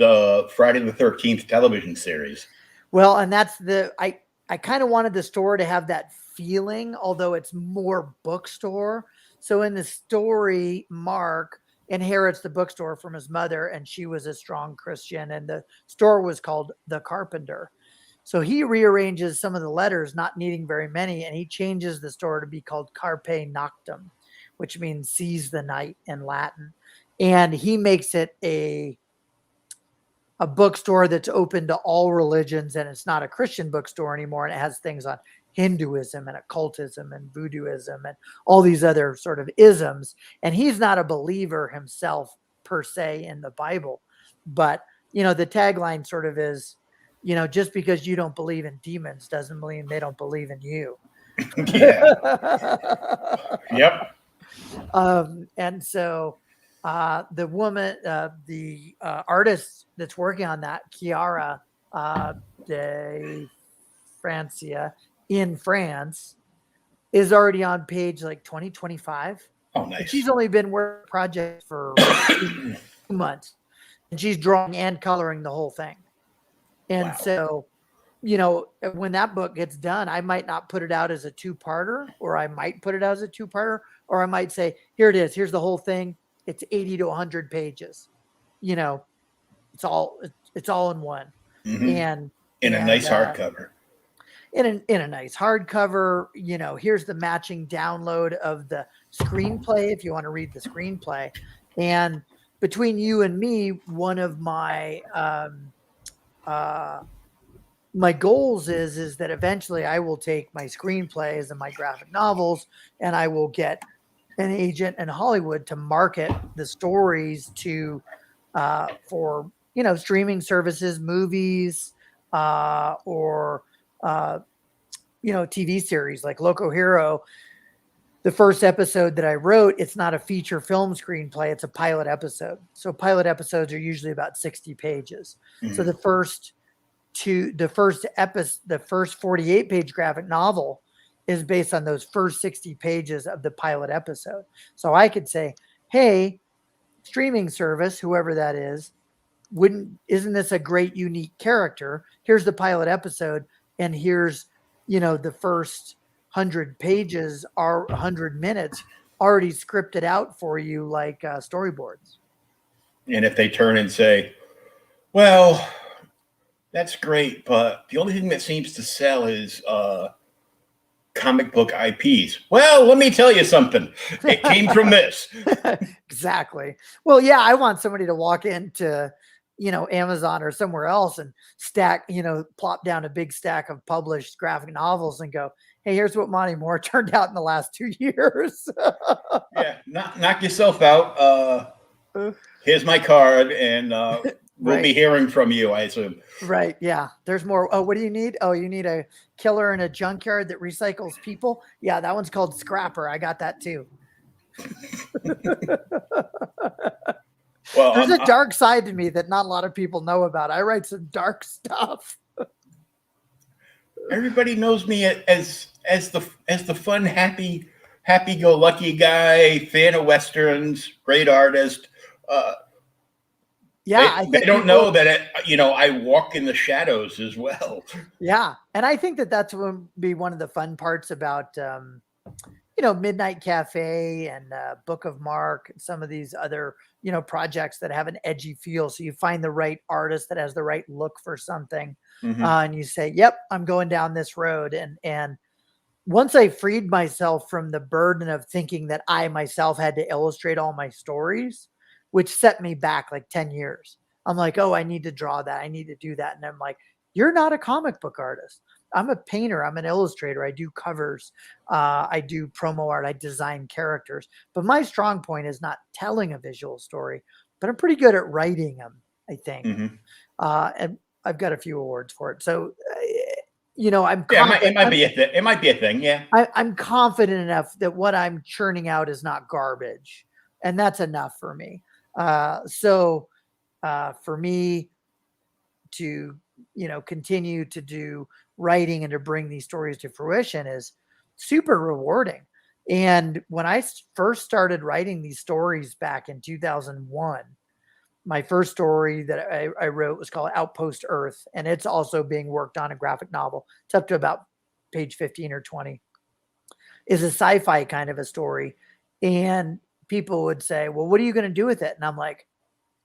Friday the 13th television series. Well, and that's I kind of wanted the store to have that feeling, although it's more bookstore. So in the story, Mark inherits the bookstore from his mother, and she was a strong Christian, and the store was called The Carpenter. So he rearranges some of the letters, not needing very many, and he changes the store to be called Carpe Noctem, which means seize the night in Latin. And he makes it a bookstore that's open to all religions, and it's not a Christian bookstore anymore. And it has things on Hinduism and occultism and voodooism and all these other sort of isms. And he's not a believer himself per se in the Bible, but the tagline sort of is, just because you don't believe in demons doesn't mean they don't believe in you. Yep. And so the woman, the artist that's working on that, Chiara de Francia in France, is already on page like 2025. Oh, nice. She's only been working project for 2 months, and she's drawing and coloring the whole thing. And wow. So, when that book gets done, I might not put it out as a 2-parter, or I might put it out as a 2-parter, or I might say, here it is. Here's the whole thing. It's 80 to 100 pages. It's all in one. Mm-hmm. And in a nice hardcover. In a nice hardcover, here's the matching download of the screenplay if you want to read the screenplay. And between you and me, one of my my goals is that eventually I will take my screenplays and my graphic novels, and I will get an agent in Hollywood to market the stories to for streaming services, movies, or TV series like Loco Hero. The first episode that I wrote, it's not a feature film screenplay, it's a pilot episode. So pilot episodes are usually about 60 pages. Mm-hmm. So the first 48-page graphic novel is based on those first 60 pages of the pilot episode. So I could say, hey, streaming service, whoever that is, isn't this a great unique character? Here's the pilot episode, and here's the first 100 pages or 100 minutes already scripted out for you, like storyboards. And if they turn and say, well, that's great, but the only thing that seems to sell is comic book IPs. Well, let me tell you something. It came from this. Exactly. Well, yeah, I want somebody to walk into Amazon or somewhere else and plop down a big stack of published graphic novels and go, hey, here's what Monty Moore turned out in the last 2 years. Yeah, knock yourself out. Here's my card, and we'll be hearing from you, I assume. Right. Yeah. There's more. Oh, what do you need? Oh, you need a killer in a junkyard that recycles people. Yeah, that one's called Scrapper. I got that too. Well, There's a dark side to me that not a lot of people know about. I write some dark stuff. everybody knows me as the fun, happy go lucky guy, fan of westerns, great artist. Yeah, I They think don't people, know that I walk in the shadows as well. yeah, and I think that that's would be one of the fun parts about Midnight Cafe and Book of Mark, and some of these other projects that have an edgy feel. So you find the right artist that has the right look for something, Mm-hmm. and you say, "Yep, I'm going down this road." And once I freed myself from the burden of thinking that I myself had to illustrate all my stories, which set me back like 10 years. I'm like, oh, I need to draw that. I need to do that. And I'm like, you're not a comic book artist. I'm a painter. I'm an illustrator. I do covers. I do promo art. I design characters. But my strong point is not telling a visual story, but I'm pretty good at writing them, I think. Mm-hmm. And I've got a few awards for it. So, I'm Yeah, it might confident. be a it might be a thing. Yeah. I'm confident enough that what I'm churning out is not garbage, and that's enough for me. So for me to continue to do writing and to bring these stories to fruition is super rewarding. And when I first started writing these stories back in 2001, my first story that I wrote was called Outpost Earth, and it's also being worked on a graphic novel. It's up to about page 15 or 20. Is a sci-fi kind of a story. And people would say, well, what are you going to do with it? And I'm like,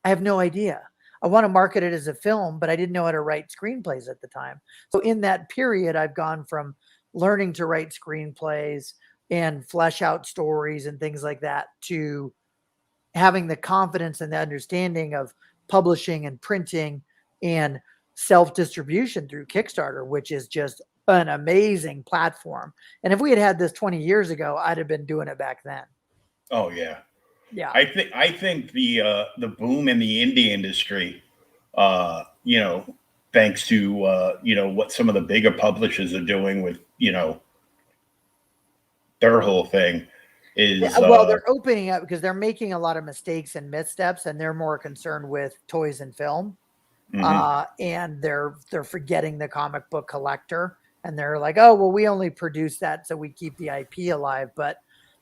I have no idea. I want to market it as a film, but I didn't know how to write screenplays at the time. So in that period, I've gone from learning to write screenplays and flesh out stories and things like that to having the confidence and the understanding of publishing and printing and self-distribution through Kickstarter, which is just an amazing platform. And if we had had this 20 years ago, I'd have been doing it back then. Oh yeah. Yeah. I think the boom in the indie industry, thanks to what some of the bigger publishers are doing with their whole thing is well, they're opening up because they're making a lot of mistakes and missteps, and they're more concerned with toys and film. mm-hmm. And they're forgetting the comic book collector, and they're like, oh, well, we only produce that so we keep the IP alive. But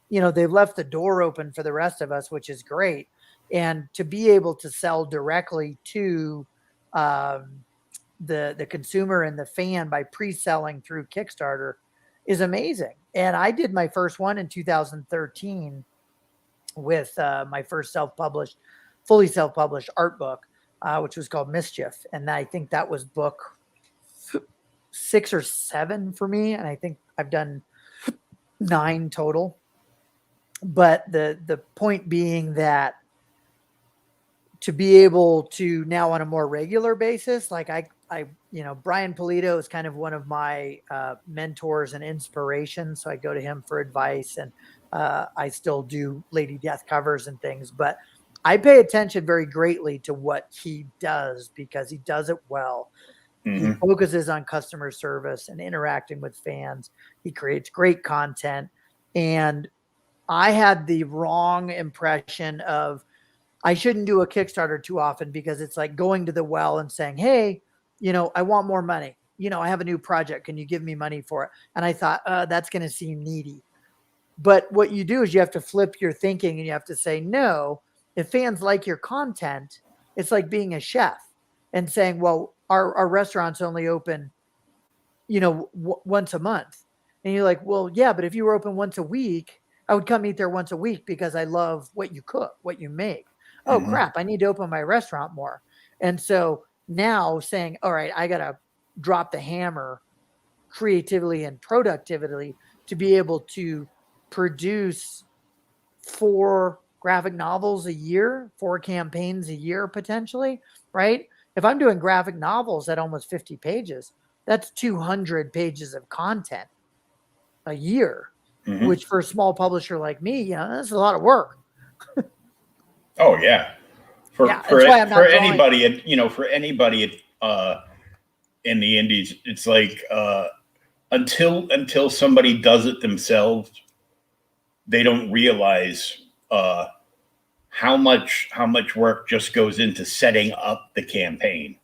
they've left the door open for the rest of us, which is great. And to be able to sell directly to the consumer and the fan by pre-selling through Kickstarter is amazing. And I did my first one in 2013 with my first fully self-published art book, which was called Mischief. And I think that was book 6 or 7 for me. And I think I've done 9 total. But the point being that to be able to now on a more regular basis, like I Brian Polito is kind of one of my mentors and inspirations. So I go to him for advice, and I still do Lady Death covers and things, but I pay attention very greatly to what he does because he does it well. Mm-hmm. He focuses on customer service and interacting with fans. He creates great content. And I had the wrong impression of I shouldn't do a Kickstarter too often because it's like going to the well and saying, hey, I want more money. I have a new project. Can you give me money for it? And I thought, that's going to seem needy. But what you do is you have to flip your thinking and you have to say, no, if fans like your content, it's like being a chef and saying, well, our restaurants only open, once a month. And you're like, well, yeah, but if you were open once a week, I would come eat there once a week because I love what you cook, what you make. Oh, Mm-hmm. crap, I need to open my restaurant more. And so now saying, all right, I got to drop the hammer creatively and productively to be able to produce 4 graphic novels a year, 4 campaigns a year, potentially, right? If I'm doing graphic novels at almost 50 pages, that's 200 pages of content a year, Mm-hmm. which for a small publisher like me, that's a lot of work. Oh yeah. for Yeah, that's why I'm for not drawing. anybody, for anybody in the indies, it's like until somebody does it themselves, they don't realize how much work just goes into setting up the campaign.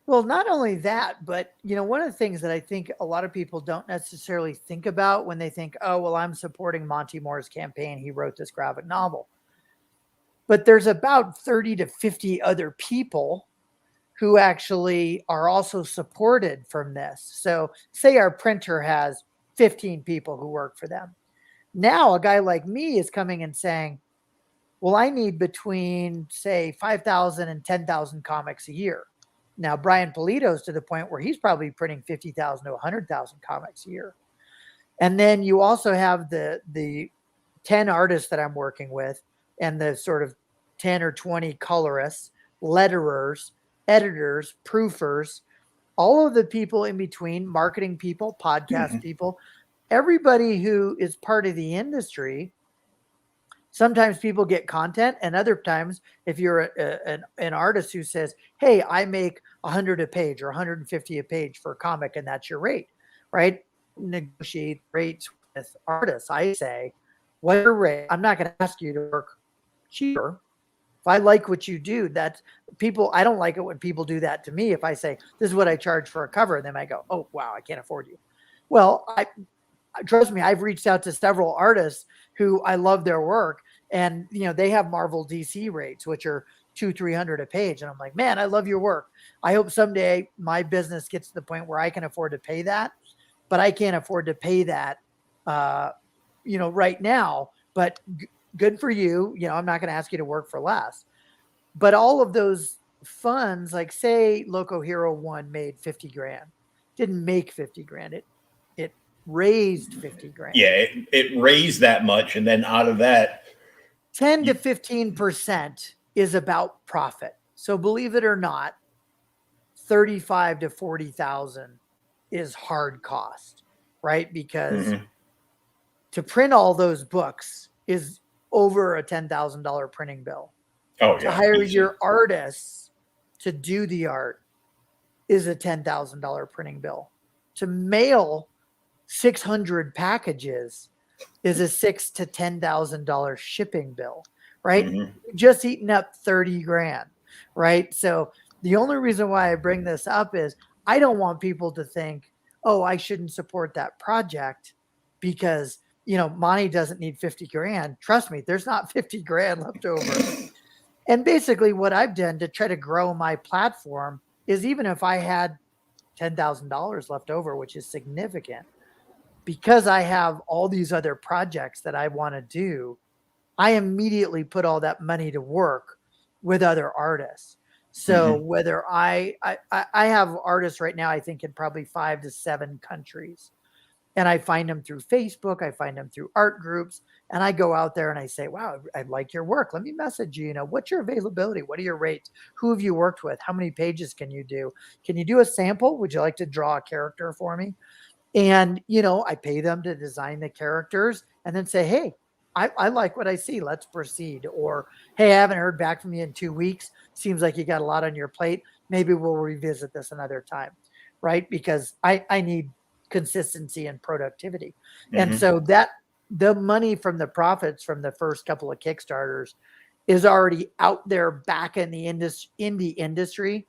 Well, not only that, but one of the things that I think a lot of people don't necessarily think about when they think, oh, well, I'm supporting Monte Moore's campaign. He wrote this graphic novel. But there's about 30 to 50 other people who actually are also supported from this. So say our printer has 15 people who work for them. Now a guy like me is coming and saying, well, I need between, say, 5,000 and 10,000 comics a year. Now, Brian Polito's to the point where he's probably printing 50,000 to 100,000 comics a year. And then you also have the 10 artists that I'm working with and the sort of 10 or 20 colorists, letterers, editors, proofers, all of the people in between, marketing people, podcast people, everybody who is part of the industry. Sometimes people get content, and other times, if you're an artist who says, hey, I make 100 a page or 150 a page for a comic, and that's your rate, right? Negotiate rates with artists. I say, what's your rate? I'm not going to ask you to work cheaper. If I like what you do, that's people. I don't like it when people do that to me. If I say, this is what I charge for a cover, and then I go, oh, wow, I can't afford you. Well, trust me, I've reached out to several artists who I love their work, and they have Marvel DC rates, which are 200-300 a page, and I'm like, man, I love your work. I hope someday my business gets to the point where I can afford to pay that, but I can't afford to pay that, right now. But good for you. I'm not going to ask you to work for less. But all of those funds, like say Loco Hero 1 made 50 grand, didn't make 50 grand. It raised 50 grand. Yeah, it raised that much, and then out of that, 10 to 15% is about profit. So believe it or not, 35 to 40,000 is hard cost, right? Because to print all those books is over a $10,000 printing bill. Oh, to yeah, hire easy. your artists to do the art is a $10,000 printing bill. To mail 600 packages is a $6,000 to $10,000 shipping bill, right? Just eating up 30 grand, right? So the only reason why I bring this up is I don't want people to think, oh, I shouldn't support that project because, Monte doesn't need 50 grand. Trust me, there's not 50 grand left over. And basically what I've done to try to grow my platform is even if I had $10,000 left over, which is significant, because I have all these other projects that I want to do, I immediately put all that money to work with other artists. So whether I have artists right now, I think in probably 5 to 7 countries. And I find them through Facebook. I find them through art groups. And I go out there and I say, wow, I like your work. Let me message you. What's your availability? What are your rates? Who have you worked with? How many pages can you do? Can you do a sample? Would you like to draw a character for me? And, I pay them to design the characters and then say, hey, I like what I see. Let's proceed. Or, hey, I haven't heard back from you in 2 weeks. Seems like you got a lot on your plate. Maybe we'll revisit this another time. Right. Because I need consistency and productivity. And so that the money from the profits from the first couple of Kickstarters is already out there back in the industry,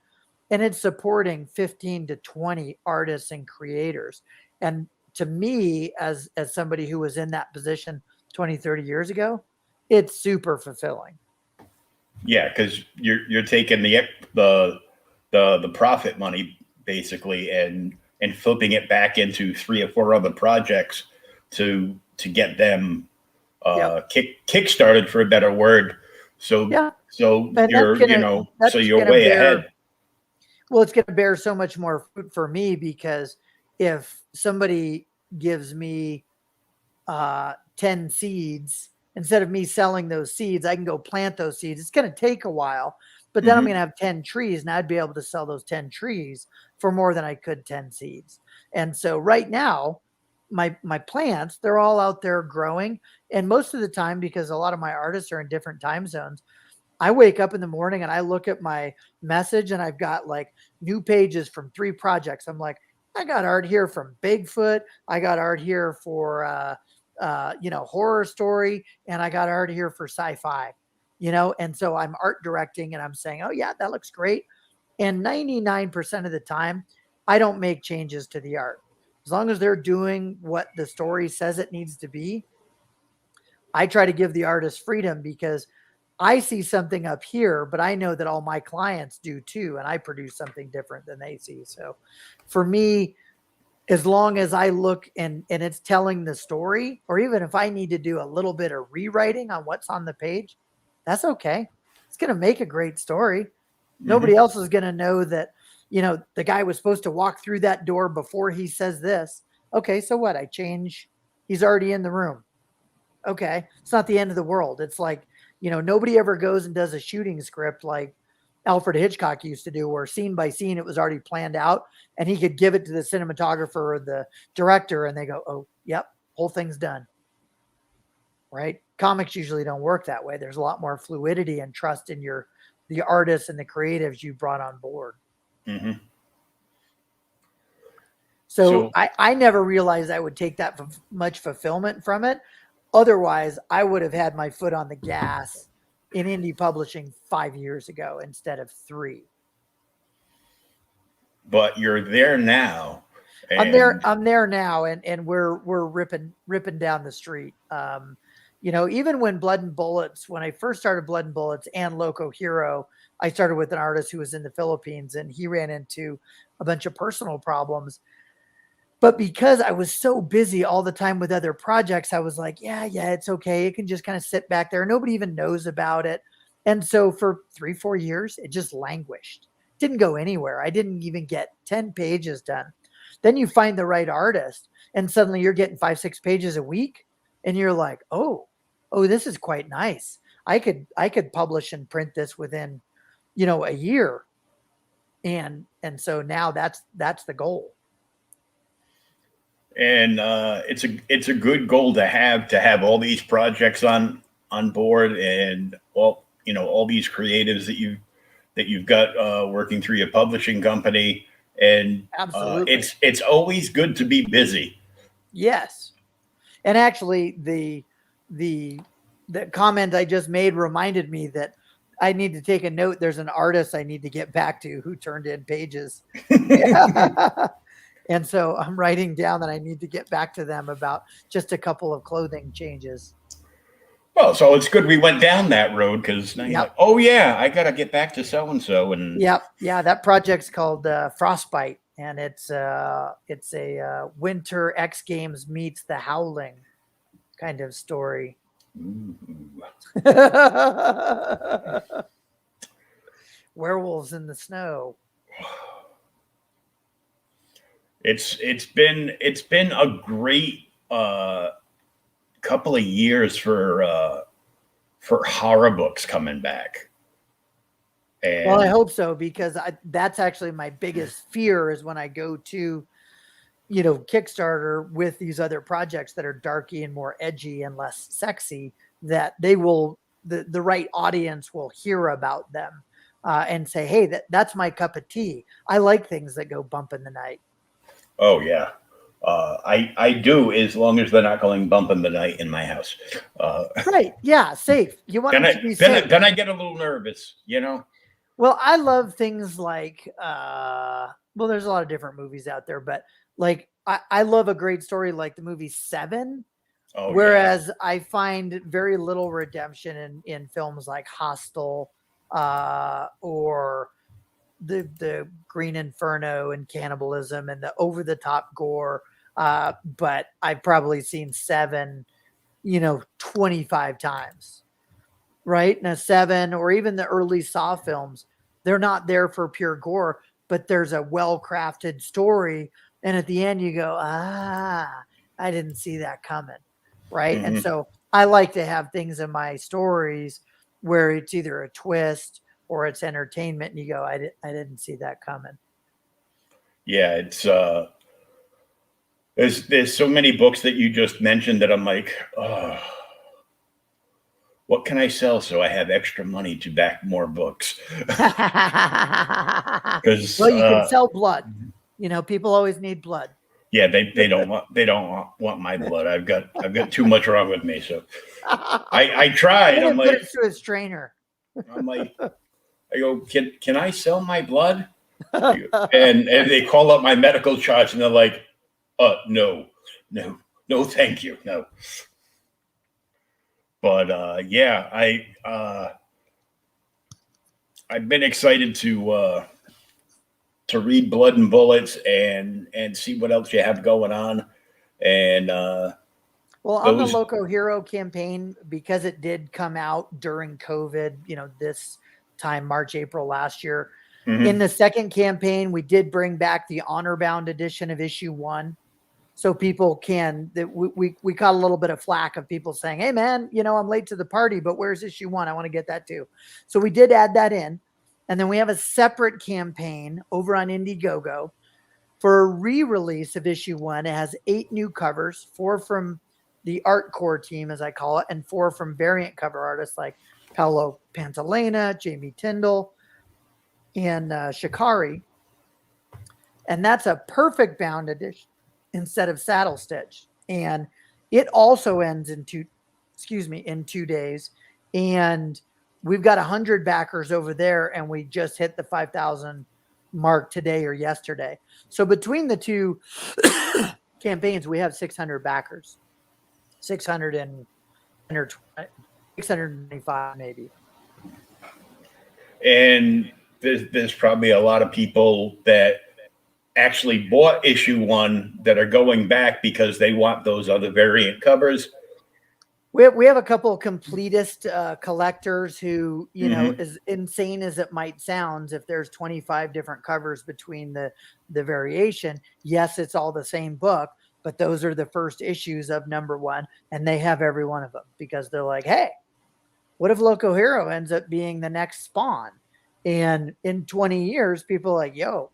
and it's supporting 15 to 20 artists and creators. And to me, as somebody who was in that position 20, 30 years ago, it's super fulfilling. Yeah, because you're taking the profit money basically and flipping it back into 3 or 4 other projects to get them kick started, for a better word. So and you're so you're way ahead. Well, it's going to bear so much more fruit for me because if somebody gives me 10 seeds, instead of me selling those seeds, I can go plant those seeds. It's going to take a while, but then I'm going to have 10 trees and I'd be able to sell those 10 trees for more than I could 10 seeds. And so right now, my plants, they're all out there growing. And most of the time, because a lot of my artists are in different time zones, I wake up in the morning and I look at my message and I've got like new pages from 3 projects. I'm like, I got art here from Bigfoot. I got art here for, horror story. And I got art here for sci-fi, and so I'm art directing and I'm saying, oh yeah, that looks great. And 99% of the time, I don't make changes to the art. As long as they're doing what the story says it needs to be, I try to give the artist freedom because I see something up here, but I know that all my clients do too, and I produce something different than they see. So for me, as long as I look and it's telling the story, or even if I need to do a little bit of rewriting on what's on the page, that's okay. It's going to make a great story. Nobody else is going to know that, the guy was supposed to walk through that door before he says this. Okay, so what? I change. He's already in the room. Okay, it's not the end of the world. It's like, nobody ever goes and does a shooting script like Alfred Hitchcock used to do, where scene by scene it was already planned out and he could give it to the cinematographer or the director and they go, oh, yep, whole thing's done. Right? Comics usually don't work that way. There's a lot more fluidity and trust in the artists and the creatives you brought on board. So I never realized I would take that much fulfillment from it. Otherwise, I would have had my foot on the gas in indie publishing 5 years ago instead of 3. But you're there now. I'm there now, and we're ripping down the street. Even when when I first started Blood and Bullets and Loco Hero, I started with an artist who was in the Philippines, and he ran into a bunch of personal problems. But because I was so busy all the time with other projects, I was like, yeah, it's okay. It can just kind of sit back there. Nobody even knows about it. And so for 3-4 years, it just languished. Didn't go anywhere. I didn't even get 10 pages done. Then you find the right artist and suddenly you're getting 5-6 pages a week. And you're like, oh, this is quite nice. I could publish and print this within, a year. And so now that's the goal. And it's a good goal to have all these projects on board, and all these creatives that you've got working through your publishing company. And absolutely, it's always good to be busy. Yes, and actually the comment I just made reminded me that I need to take a note. There's an artist I need to get back to who turned in pages. And so I'm writing down that I need to get back to them about just a couple of clothing changes. Well, so it's good we went down that road, because now you're like, oh yeah, I got to get back to so and so. And yeah, that project's called Frostbite, and it's a Winter X Games meets The Howling kind of story. Werewolves in the snow. It's been a great couple of years for horror books coming back. And well, I hope so, because that's actually my biggest fear is when I go to, Kickstarter with these other projects that are darky and more edgy and less sexy, that they will, the right audience will hear about them and say, hey, that's my cup of tea. I like things that go bump in the night. Oh yeah. I do, as long as they're not going bump in the night in my house. Right. Yeah. Safe. You want them to be safe. Then I get a little nervous, Well, I love things like, there's a lot of different movies out there, but like, I love a great story like the movie Seven. Oh, whereas yeah. I find very little redemption in films like Hostel, or the Green Inferno and cannibalism and the over the top gore. But I've probably seen Seven, 25 times. Right? Now, Seven or even the early Saw films, they're not there for pure gore, but there's a well-crafted story. And at the end you go, I didn't see that coming. Right. Mm-hmm. And so I like to have things in my stories where it's either a twist or it's entertainment. And you go, I didn't see that coming. Yeah. It's, there's so many books that you just mentioned that I'm like, oh, what can I sell so I have extra money to back more books? Because well, you can sell blood. You know, people always need blood. yeah, they don't want my blood. I've got too much wrong with me. So I tried. Let him put it through his trainer. I go, can I sell my blood? And they call up my medical charge and they're like, no, thank you, no. But yeah, I've been excited to read Blood and Bullets and see what else you have going on. And well, on the Loco Hero campaign, because it did come out during COVID, you know, this time, March, April last year. Mm-hmm. In the second campaign, we did bring back the honor bound edition of issue 1. So people can, we caught a little bit of flack of people saying, hey man, you know, I'm late to the party, but where's issue 1? I want to get that too. So we did add that in. And then we have a separate campaign over on Indiegogo for a re-release of issue 1. It has 8 new covers, 4 from the art core team, as I call it, and 4 from variant cover artists like Paolo Pantalena, Jamie Tyndall, and Shikari. And that's a perfect bound edition instead of saddle stitch. And it also ends in 2 days. And we've got 100 backers over there, and we just hit the 5,000 mark today or yesterday. So between the two campaigns, we have 600 backers, 625 maybe. And there's probably a lot of people that actually bought issue 1 that are going back because they want those other variant covers. We have a couple of completist collectors who, you know, as insane as it might sound, if there's 25 different covers between the variation, yes, it's all the same book, but those are the first issues of number 1, and they have every one of them because they're like, hey, what if Loco Hero ends up being the next Spawn? And in 20 years, people are like, yo,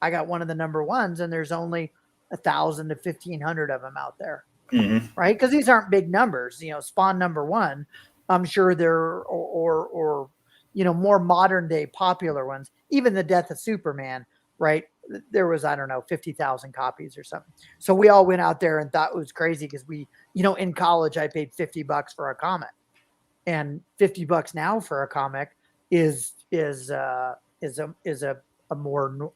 I got one of the number 1s, and there's only 1,000 to 1,500 of them out there. Mm-hmm. Right? Because these aren't big numbers. You know, Spawn number 1, I'm sure there or you know, more modern day popular ones. Even the Death of Superman, right? There was, I don't know, 50,000 copies or something. So we all went out there and thought it was crazy because we, you know, in college I paid $50 for a comic, and $50 now for a comic is a more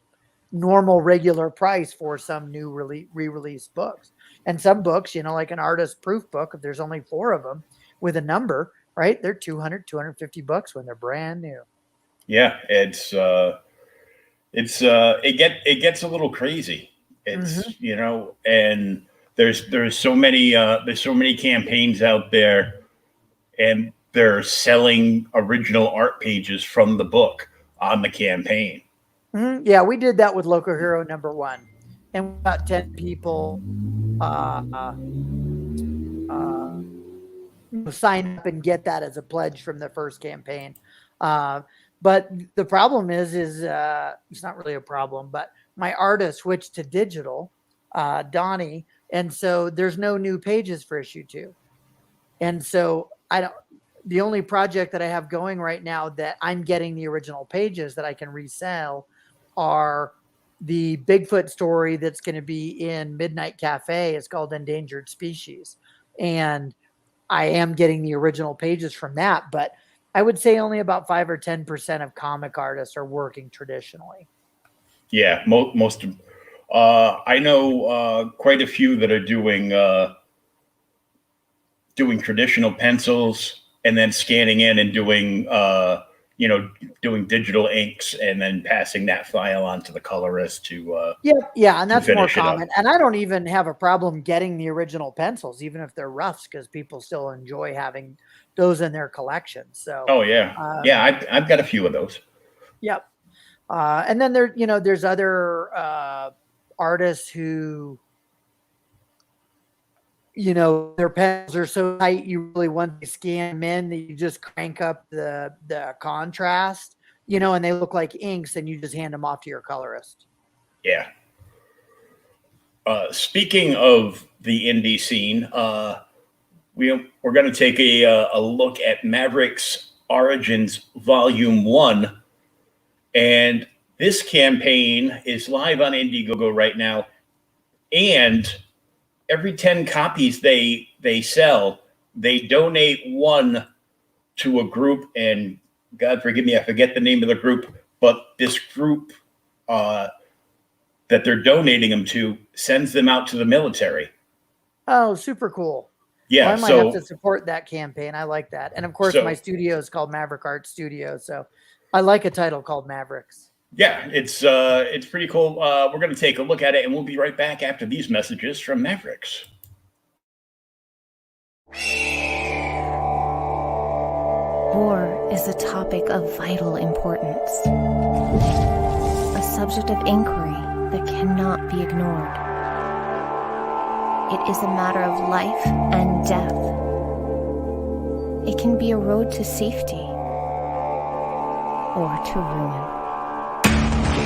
normal regular price for some new re-release books. And some books, you know, like an artist proof book, if there's only 4 of them with a number, right, they're $200-$250 when they're brand new. Yeah, it gets a little crazy. It's you know, and there's so many campaigns out there, and they're selling original art pages from the book on the campaign. Mm-hmm. Yeah, we did that with Loco Hero number 1, and about 10 people sign up and get that as a pledge from the first campaign. But the problem is it's not really a problem, but my artist switched to digital, Donnie, and so there's no new pages for issue 2. And so the only project that I have going right now that I'm getting the original pages that I can resell are the Bigfoot story that's going to be in Midnight Cafe. It's called Endangered Species. And I am getting the original pages from that, but I would say only about 5 or 10% of comic artists are working traditionally. Yeah, most I know quite a few that are doing traditional pencils and then scanning in and doing doing digital inks and then passing that file on to the colorist to yeah, and that's more common. And I don't even have a problem getting the original pencils, even if they're roughs, because people still enjoy having those in their collection. So I've got a few of those. Yep. And then there's other artists who, you know, their pencils are so tight, you really want to scan them in that you just crank up the contrast, you know, and they look like inks, and you just hand them off to your colorist. Yeah. Speaking of the indie scene, we're going to take a look at Mavericks Origins Volume 1. And this campaign is live on Indiegogo right now. And every 10 copies they sell, they donate one to a group. And God forgive me, I forget the name of the group, but this group that they're donating them to sends them out to the military. Oh, super cool. Yeah, well, I might have to support that campaign. I like that. And of course, my studio is called Maverick Art Studio. So I like a title called Mavericks. Yeah, it's pretty cool. We're going to take a look at it, and we'll be right back after these messages from Mavericks. War is a topic of vital importance, a subject of inquiry that cannot be ignored. It is a matter of life and death. It can be a road to safety or to ruin.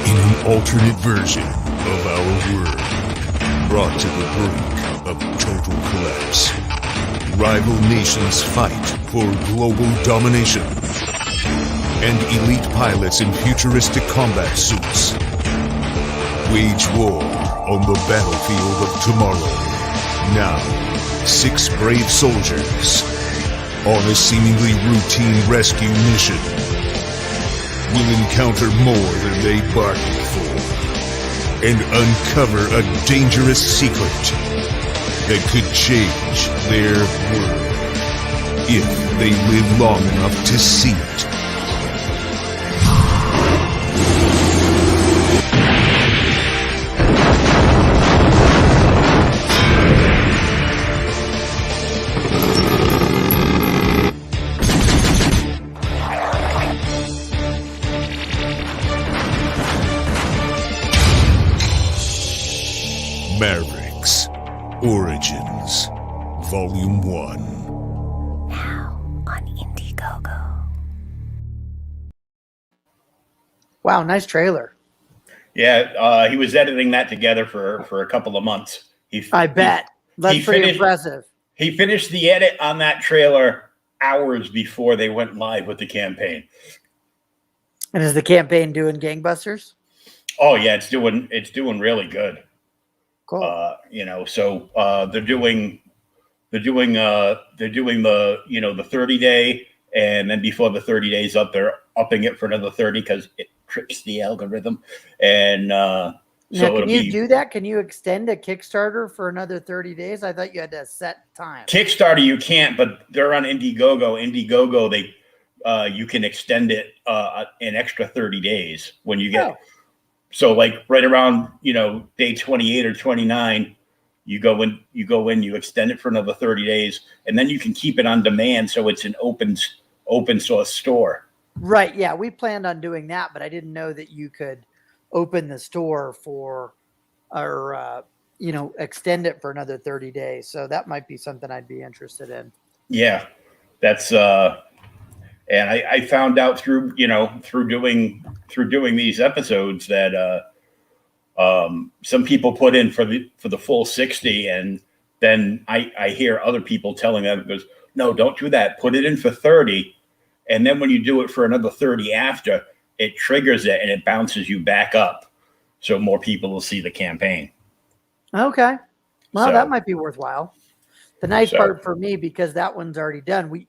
In an alternate version of our world, brought to the brink of total collapse, rival nations fight for global domination, and elite pilots in futuristic combat suits wage war on the battlefield of tomorrow. Now, 6 brave soldiers on a seemingly routine rescue mission will encounter more than they bargained for and uncover a dangerous secret that could change their world if they live long enough to see it. Mavericks Origins Volume 1. Now on Indiegogo. Wow, nice trailer. Yeah, he was editing that together for a couple of months. I bet. That's pretty impressive. He finished the edit on that trailer hours before they went live with the campaign. And is the campaign doing gangbusters? Oh yeah, it's doing really good. Cool. So they're doing the 30-day, and then before the 30 days up, they're upping it for another 30 because it trips the algorithm. And now, can you do that? Can you extend a Kickstarter for another 30 days? I thought you had to set time. Kickstarter you can't, but they're on Indiegogo. Indiegogo, you can extend it an extra 30 days when you get. Oh. So like right around, day 28 or 29, you go in, you extend it for another 30 days, and then you can keep it on demand. So it's an open source store. Right. Yeah. We planned on doing that, but I didn't know that you could open the store for, or, extend it for another 30 days. So that might be something I'd be interested in. Yeah. That's, and I found out through doing these episodes that some people put in for the full 60, and then I hear other people telling them, goes, no, don't do that. Put it in for 30, and then when you do it for another 30 after, it triggers it and it bounces you back up, so more people will see the campaign. Okay, well, that might be worthwhile. The nice part for me, because that one's already done,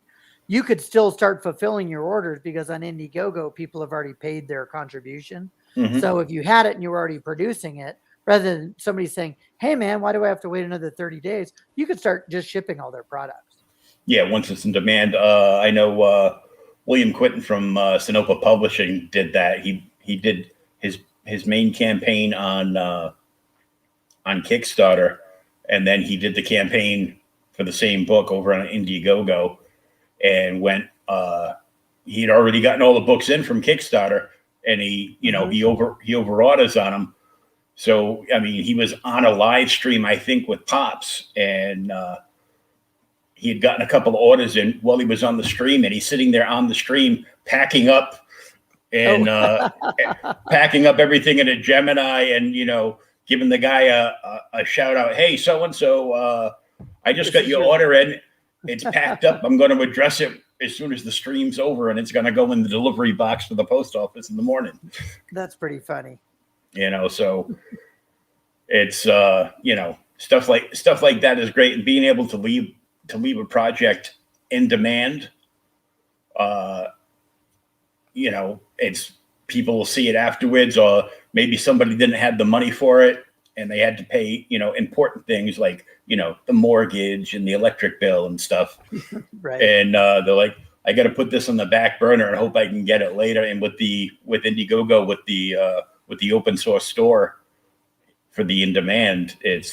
you could still start fulfilling your orders because on Indiegogo, people have already paid their contribution. Mm-hmm. So if you had it and you were already producing it, rather than somebody saying, hey, man, why do I have to wait another 30 days? You could start just shipping all their products. Yeah, once it's in demand. I know William Quinton from Sonoma Publishing did that. He did his main campaign on Kickstarter, and then he did the campaign for the same book over on Indiegogo. And he had already gotten all the books in from Kickstarter, and he over orders on them. So, I mean, he was on a live stream, I think, with Pops, and he had gotten a couple of orders in while he was on the stream, and he's sitting there on the stream packing up and packing up everything in a Gemini, and giving the guy a shout out. Hey, so and so, I just got your order in. it's packed up. I'm going to address it as soon as the stream's over, and it's going to go in the delivery box for the post office in the morning. That's pretty funny. So it's stuff like that is great, and being able to leave a project in demand. It's people will see it afterwards, or maybe somebody didn't have the money for it and they had to pay, important things like, the mortgage and the electric bill and stuff. Right. And they're like, I got to put this on the back burner and hope I can get it later. And with Indiegogo, with the open source store for the in demand, it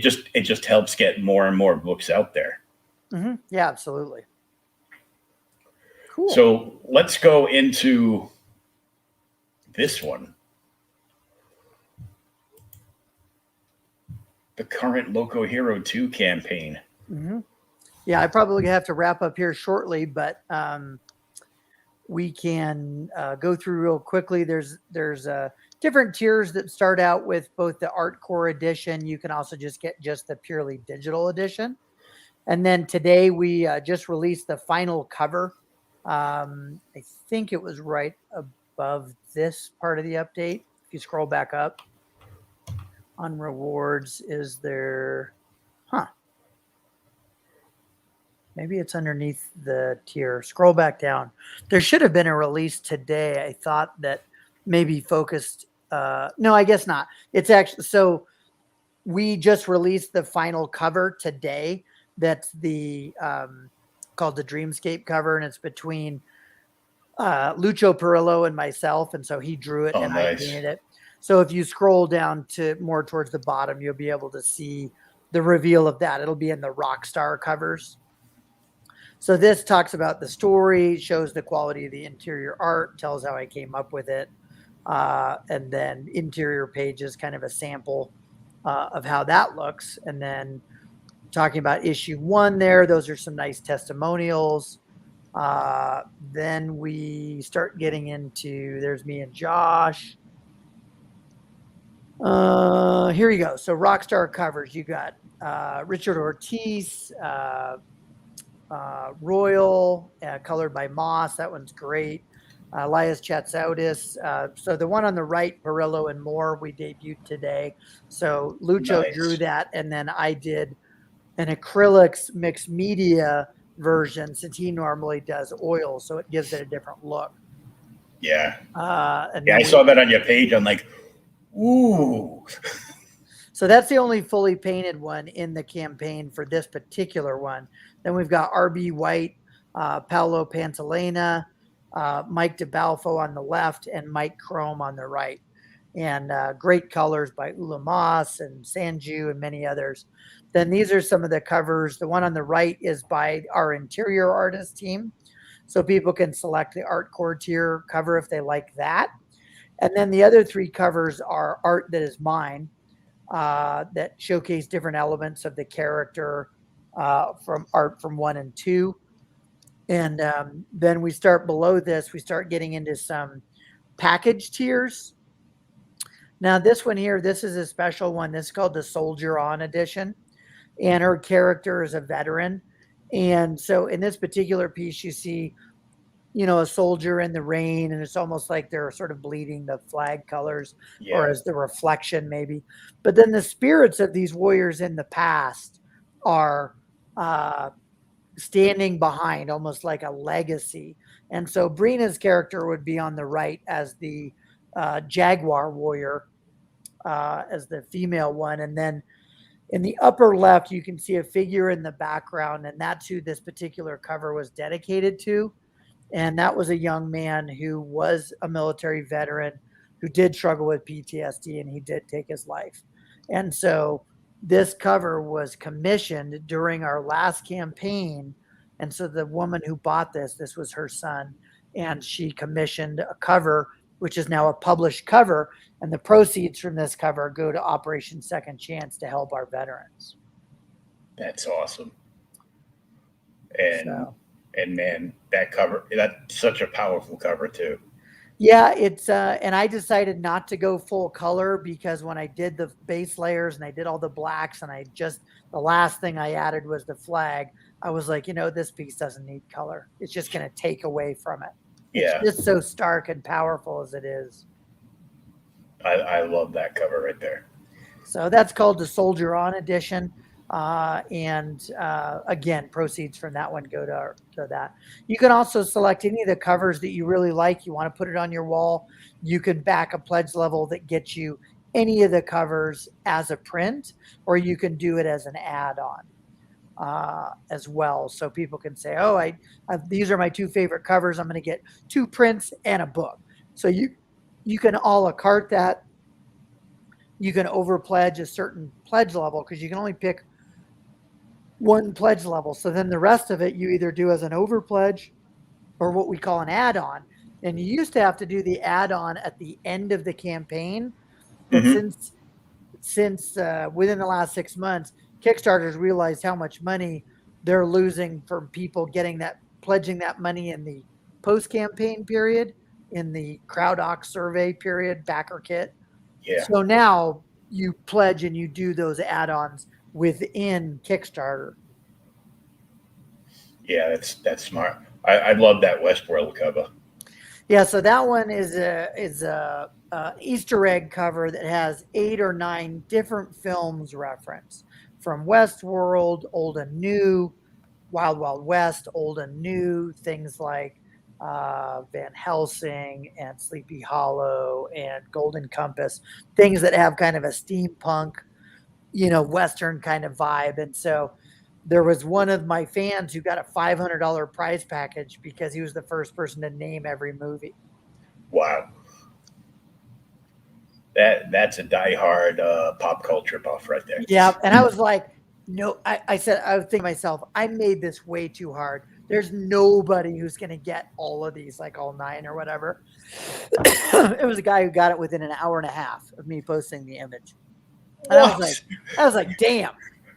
just helps get more and more books out there. Mm-hmm. Yeah, absolutely. Cool. So let's go into this one. The current Loco Hero 2 campaign. Mm-hmm. Yeah, I probably have to wrap up here shortly, but we can go through real quickly. There's different tiers that start out with both the Art Core edition. You can also just get just the purely digital edition. And then today we just released the final cover. I think it was right above this part of the update. If you scroll back up on rewards, is there, maybe it's underneath the tier. Scroll back down. There should have been a release today. I thought that maybe focused. No, I guess not. It's actually, so we just released the final cover today. That's the called the Dreamscape cover, and it's between Lucho Perillo and myself, and so he drew it and nice. I painted it. So if you scroll down to more towards the bottom, you'll be able to see the reveal of that. It'll be in the Rockstar covers. So this talks about the story, shows the quality of the interior art, tells how I came up with it, and then interior pages, kind of a sample of how that looks, and then talking about issue 1 there. Those are some nice testimonials. Then we start getting into, there's me and Josh. Here you go. So Rockstar covers, you got Richard Ortiz, Royal, colored by Moss. That one's great. Elias Chatsoudis. So the one on the right, Perillo and Moore, we debuted today. So Lucho drew that, and then I did an acrylics mixed media version, since he normally does oil, so it gives it a different look. Yeah. And I saw that on your page. I'm like, ooh. So that's the only fully painted one in the campaign for this particular one. Then we've got RB White, Paolo Pantalena, Mike DeBalfo on the left, and Mike Chrome on the right. And great colors by Ula Moss and Sanju and many others. Then these are some of the covers. The one on the right is by our interior artist team. So people can select the Art Core tier cover if they like that. And then the other 3 covers are art that is mine, that showcase different elements of the character from art from 1 and 2. And then we start below this, we start getting into some package tiers. Now this one here, this is a special one. This is called the Soldier On edition. And her character is a veteran. And so in this particular piece, you see, a soldier in the rain, and it's almost like they're sort of bleeding the flag colors, or as the reflection maybe. But then the spirits of these warriors in the past are standing behind, almost like a legacy. And so Brina's character would be on the right as the Jaguar warrior, as the female one. And then in the upper left, you can see a figure in the background, and that's who this particular cover was dedicated to. And that was a young man who was a military veteran who did struggle with PTSD, and he did take his life. And so this cover was commissioned during our last campaign. And so the woman who bought this was her son, and she commissioned a cover, which is now a published cover. And the proceeds from this cover go to Operation Second Chance to help our veterans. That's awesome. And man, that cover, that's such a powerful cover too. Yeah, it's and I decided not to go full color because when I did the base layers and I did all the blacks and the last thing I added was the flag, I was like, this piece doesn't need color. It's just going to take away from it. It's Yeah, just so stark and powerful as it is. I love that cover right there. So that's called the Soldier On edition. Again, proceeds from that one go to that. You can also select any of the covers that you really like. You want to put it on your wall. You can back a pledge level that gets you any of the covers as a print, or you can do it as an add-on as well. So people can say, "Oh, these are my two favorite covers. I'm going to get 2 prints and a book." So you can a la carte that. You can over pledge a certain pledge level because you can only pick one pledge level. So then the rest of it you either do as an over pledge or what we call an add-on. And you used to have to do the add-on at the end of the campaign, but Hmm. since within the last 6 months, Kickstarters realized how much money they're losing from people pledging that money in the post-campaign period, in the CrowdOx survey period, backer kit. Yeah, So now you pledge and you do those add-ons within Kickstarter. yeah, that's smart. I love that Westworld cover. Yeah, so that one is a Easter egg cover that has 8 or 9 different films referenced from Westworld, old and new, Wild Wild West, old and new, things like Van Helsing and Sleepy Hollow and Golden Compass, things that have kind of a steampunk, Western kind of vibe. And so there was one of my fans who got a $500 prize package because he was the first person to name every movie. Wow, that's a diehard pop culture buff right there. Yeah. And I was like, no, I said, I was thinking to myself, I made this way too hard. There's nobody who's going to get all of these, like all 9 or whatever. It was a guy who got it within an hour and a half of me posting the image. And I was like, damn,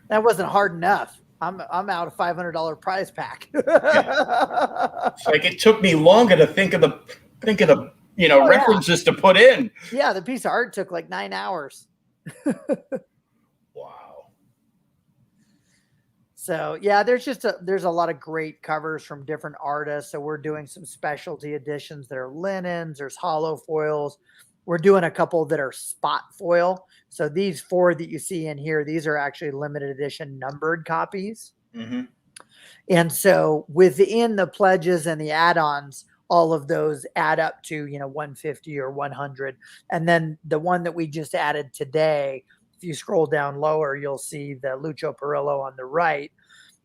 that wasn't hard enough. I'm out a $500 prize pack. It's like it took me longer to think of the Oh, yeah. references to put in. Yeah, the piece of art took like 9 hours. Wow. So yeah, there's a lot of great covers from different artists. So we're doing some specialty editions that are linens. There's hollow foils. We're doing a couple that are spot foil. So these 4 that you see in here, these are actually limited edition numbered copies. Mm-hmm. And so within the pledges and the add-ons, all of those add up to 150 or 100. And then the one that we just added today, if you scroll down lower, you'll see the Lucho Perillo on the right.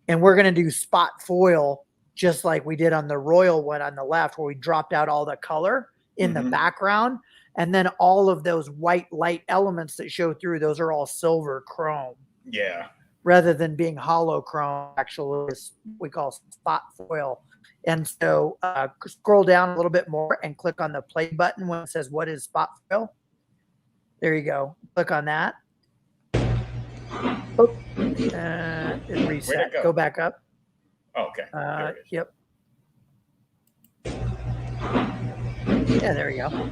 And we're going to do spot foil just like we did on the Royal one on the left, where we dropped out all the color in the background. And then all of those white light elements that show through, those are all silver chrome. Yeah. Rather than being hollow chrome, actually we call spot foil. And so scroll down a little bit more and click on the play button when it says, what is spot foil? There you go. Click on that. Oh, it reset. Go back up. Oh, okay. Yep. Yeah, there we go.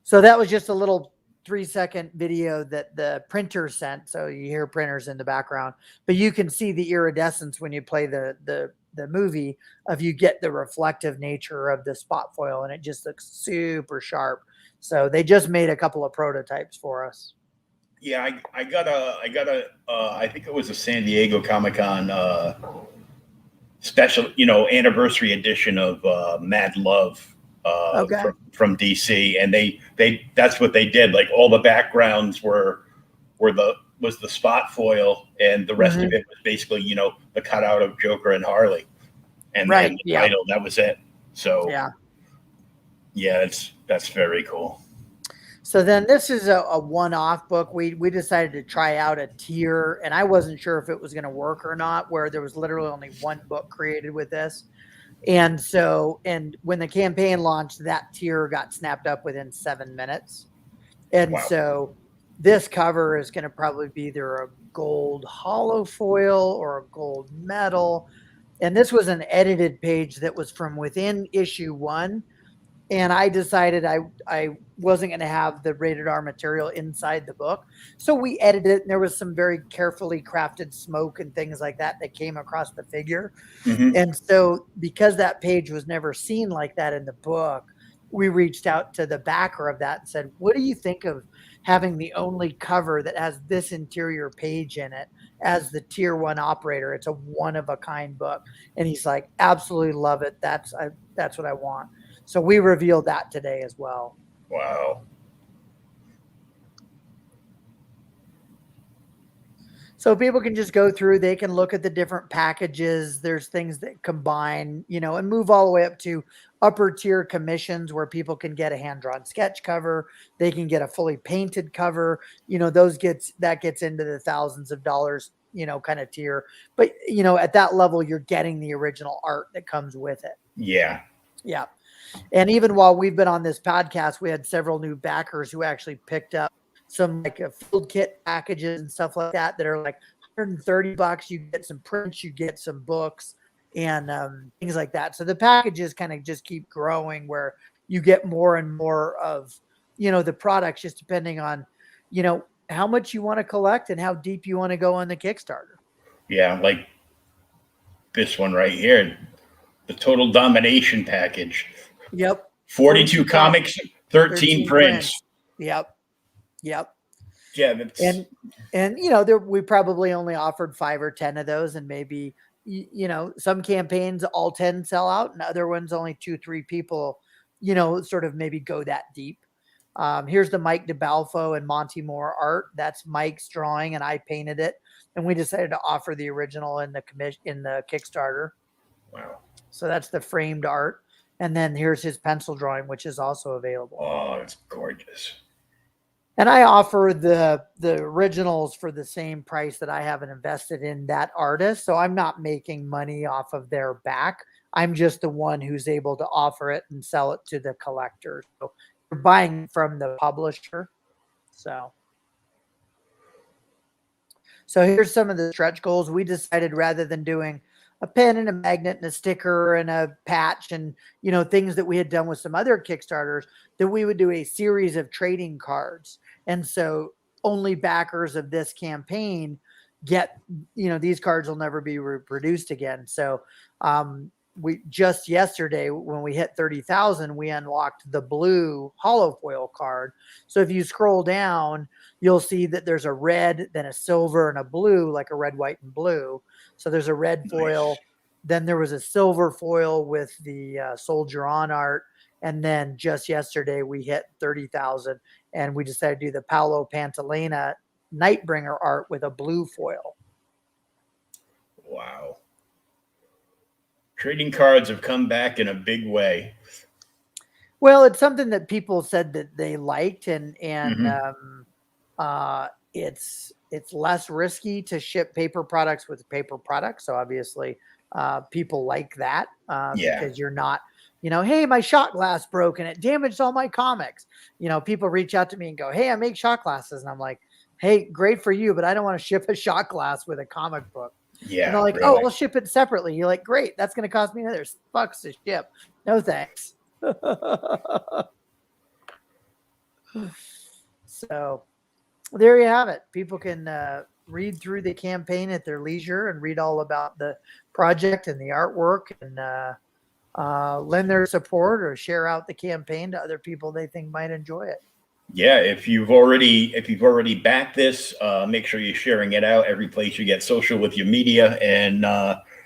So that was just a little 3-second video that the printer sent. So you hear printers in the background, but you can see the iridescence when you play the movie of you get the reflective nature of the spot foil, and it just looks super sharp. So they just made a couple of prototypes for us. Yeah, I got a I think it was a San Diego Comic-Con special, anniversary edition of Mad Love from DC, and they that's what they did. Like all the backgrounds was the spot foil, and the rest of it was basically the cutout of Joker and Harley, and then the title. That was it. So yeah, that's very cool. So then this is a one-off book. We decided to try out a tier, and I wasn't sure if it was going to work or not, where there was literally only one book created with this. And when the campaign launched, that tier got snapped up within 7 minutes. And so this cover is going to probably be either a gold hollow foil or a gold metal. And this was an edited page that was from within issue 1. and I decided I wasn't going to have the rated R material inside the book. So we edited it, and there was some very carefully crafted smoke and things like that that came across the figure. Mm-hmm. And so because that page was never seen like that in the book, we reached out to the backer of that and said, what do you think of having the only cover that has this interior page in it as the tier 1 operator? It's a one of a kind book. And he's like, absolutely love it. That's what I want. So we revealed that today as well. Wow. So people can just go through, they can look at the different packages. There's things that combine, and move all the way up to upper tier commissions where people can get a hand-drawn sketch cover. They can get a fully painted cover. That gets into the thousands of dollars, kind of tier. But, at that level, you're getting the original art that comes with it. Yeah. Yeah. And even while we've been on this podcast, we had several new backers who actually picked up some like field kit packages and stuff like that are like $130. You get some prints, you get some books and things like that. So the packages kind of just keep growing where you get more and more of, the products, just depending on, how much you want to collect and how deep you want to go on the Kickstarter. Yeah. Like this one right here, the Total Domination package. Yep. 42 comics, 13 prints. Yep. Yeah. And we probably only offered 5 or 10 of those, and maybe, some campaigns, all 10 sell out, and other ones only 2-3 people, sort of maybe go that deep. Here's the Mike DeBalfo and Monte Moore art. That's Mike's drawing, and I painted it. And we decided to offer the original in the Kickstarter. Wow. So that's the framed art. And then here's his pencil drawing, which is also available. Oh, it's gorgeous. And I offer the originals for the same price that I haven't invested in that artist. So I'm not making money off of their back. I'm just the one who's able to offer it and sell it to the collector. So you're buying from the publisher. So here's some of the stretch goals. We decided rather than doing a pen and a magnet and a sticker and a patch and, things that we had done with some other Kickstarters, that we would do a series of trading cards. And so only backers of this campaign get, these cards will never be reproduced again. So we just yesterday, when we hit 30,000, we unlocked the blue hollow foil card. So if you scroll down, you'll see that there's a red, then a silver and a blue, like a red, white, and blue. So there's a red foil. Then there was a silver foil with the Soldier On art. And then just yesterday we hit 30,000 and we decided to do the Paolo Pantalena Nightbringer art with a blue foil. Wow. Trading cards have come back in a big way. Well, it's something that people said that they liked, and it's less risky to ship paper products with paper products. So obviously, people like that because you're not, hey, my shot glass broke and it damaged all my comics. People reach out to me and go, hey, I make shot glasses, and I'm like, hey, great for you, but I don't want to ship a shot glass with a comic book. Yeah. And they're like, really. oh, we'll ship it separately. You're like, great, that's going to cost me another $6 to ship. No thanks. So there you have it. People can read through the campaign at their leisure and read all about the project and the artwork and lend their support or share out the campaign to other people they think might enjoy it. Yeah, if you've already backed this, make sure you're sharing it out every place you get social with your media. And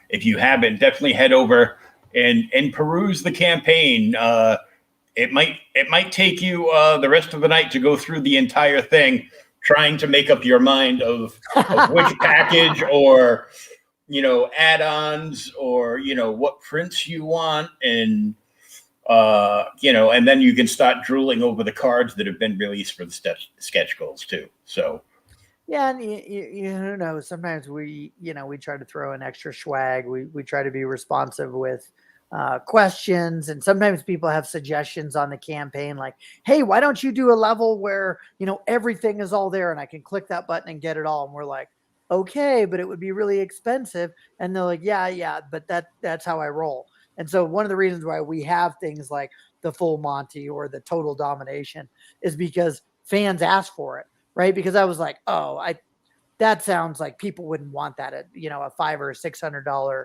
if you haven't, definitely head over and peruse the campaign. It might take you the rest of the night to go through the entire thing, trying to make up your mind of which package or add-ons or what prints you want, and and then you can start drooling over the cards that have been released for the sketch goals too. So yeah, and you know, sometimes we try to throw an extra swag. We try to be responsive with questions, and sometimes people have suggestions on the campaign like, hey, why don't you do a level where everything is all there and I can click that button and get it all? And we're like, okay, but it would be really expensive. And they're like, yeah, but that's how I roll. And so one of the reasons why we have things like the full Monte or the total domination, is because fans asked for it, right? Because I was like, oh, that sounds like people wouldn't want that at, you know, a $500 or $600,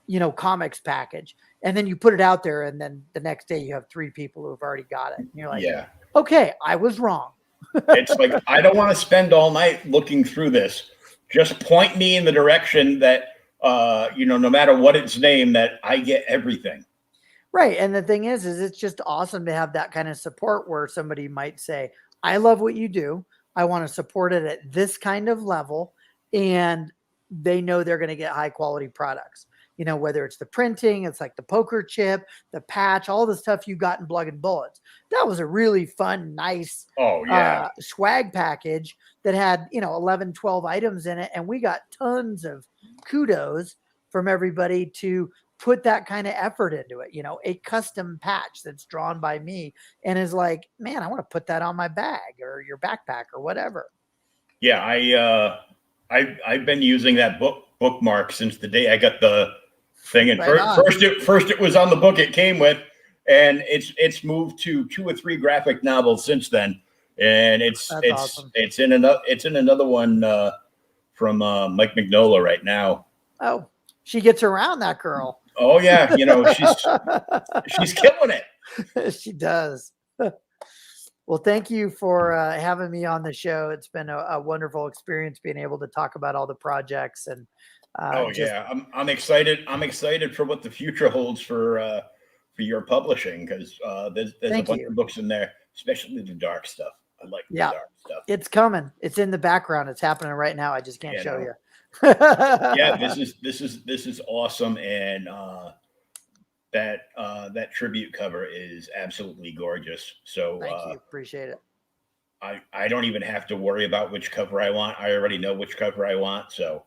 you know, comics package. And then you put it out there, and then the next day you have 3 people who have already got it. And you're like, Yeah. okay, I was wrong. It's like, I don't want to spend all night looking through this. Just point me in the direction that, you know, no matter what its name, that I get everything. Right. And the thing is it's just awesome to have that kind of support where somebody might say, I love what you do. I want to support it at this kind of level. And they know they're going to get high quality products. You know, whether it's the printing, it's like the poker chip, the patch, all the stuff you got in Blood and Bullets. That was a really fun, nice swag package that had, you know, 11, 12 items in it. And we got tons of kudos from everybody to put that kind of effort into it. You know, a custom patch that's drawn by me and is like, man, I want to put that on my bag or your backpack or whatever. Yeah, I've been using that bookmark since the day I got the thing. And first it was on the book it came with, and it's moved to 2 or 3 graphic novels since then. And it's awesome. it's in another one from Mike Mignola right now. Oh, she gets around, that girl. Oh yeah, you know, she's killing it. She does. Well, thank you for having me on the show. It's been a wonderful experience being able to talk about all the projects and. Yeah, I'm excited. I'm excited for what the future holds for your publishing, because there's a bunch of books in there, especially the dark stuff. I like the dark stuff. It's coming. It's in the background. It's happening right now. I just can't show you. Yeah, this is awesome, and that tribute cover is absolutely gorgeous. So thank you, appreciate it. I don't even have to worry about which cover I want. I already know which cover I want. So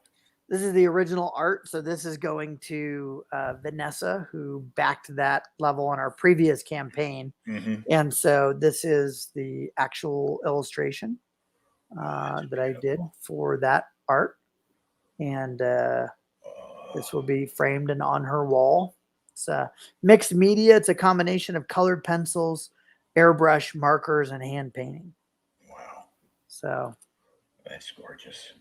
this is the original art. So this is going to Vanessa, who backed that level on our previous campaign. Mm-hmm. And so this is the actual illustration that I did for that art. And this will be framed and on her wall. It's mixed media. It's a combination of colored pencils, airbrush, markers, and hand painting. Wow. So that's gorgeous.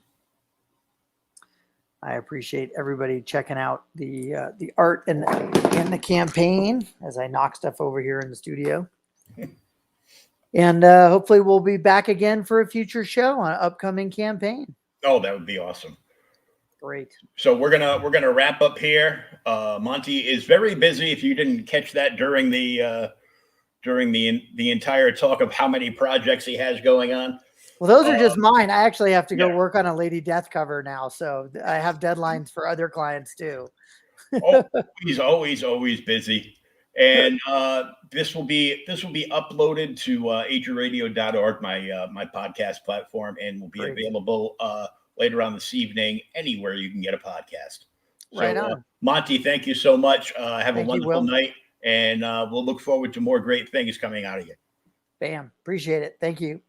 I appreciate everybody checking out the art and the campaign as I knock stuff over here in the studio. And hopefully we'll be back again for a future show on an upcoming campaign. Oh, that would be awesome. Great. So we're gonna wrap up here. Monte is very busy. If you didn't catch that during the entire talk of how many projects he has going on. Well, those are just mine. I actually have to go work on a Lady Death cover now, so I have deadlines for other clients too. Oh, he's always busy, and this will be uploaded to agerradio.org, my podcast platform, and will be available later on this evening anywhere you can get a podcast. Right on. Monte, thank you so much. Have a wonderful night, and we'll look forward to more great things coming out of you. Bam. Appreciate it. Thank you.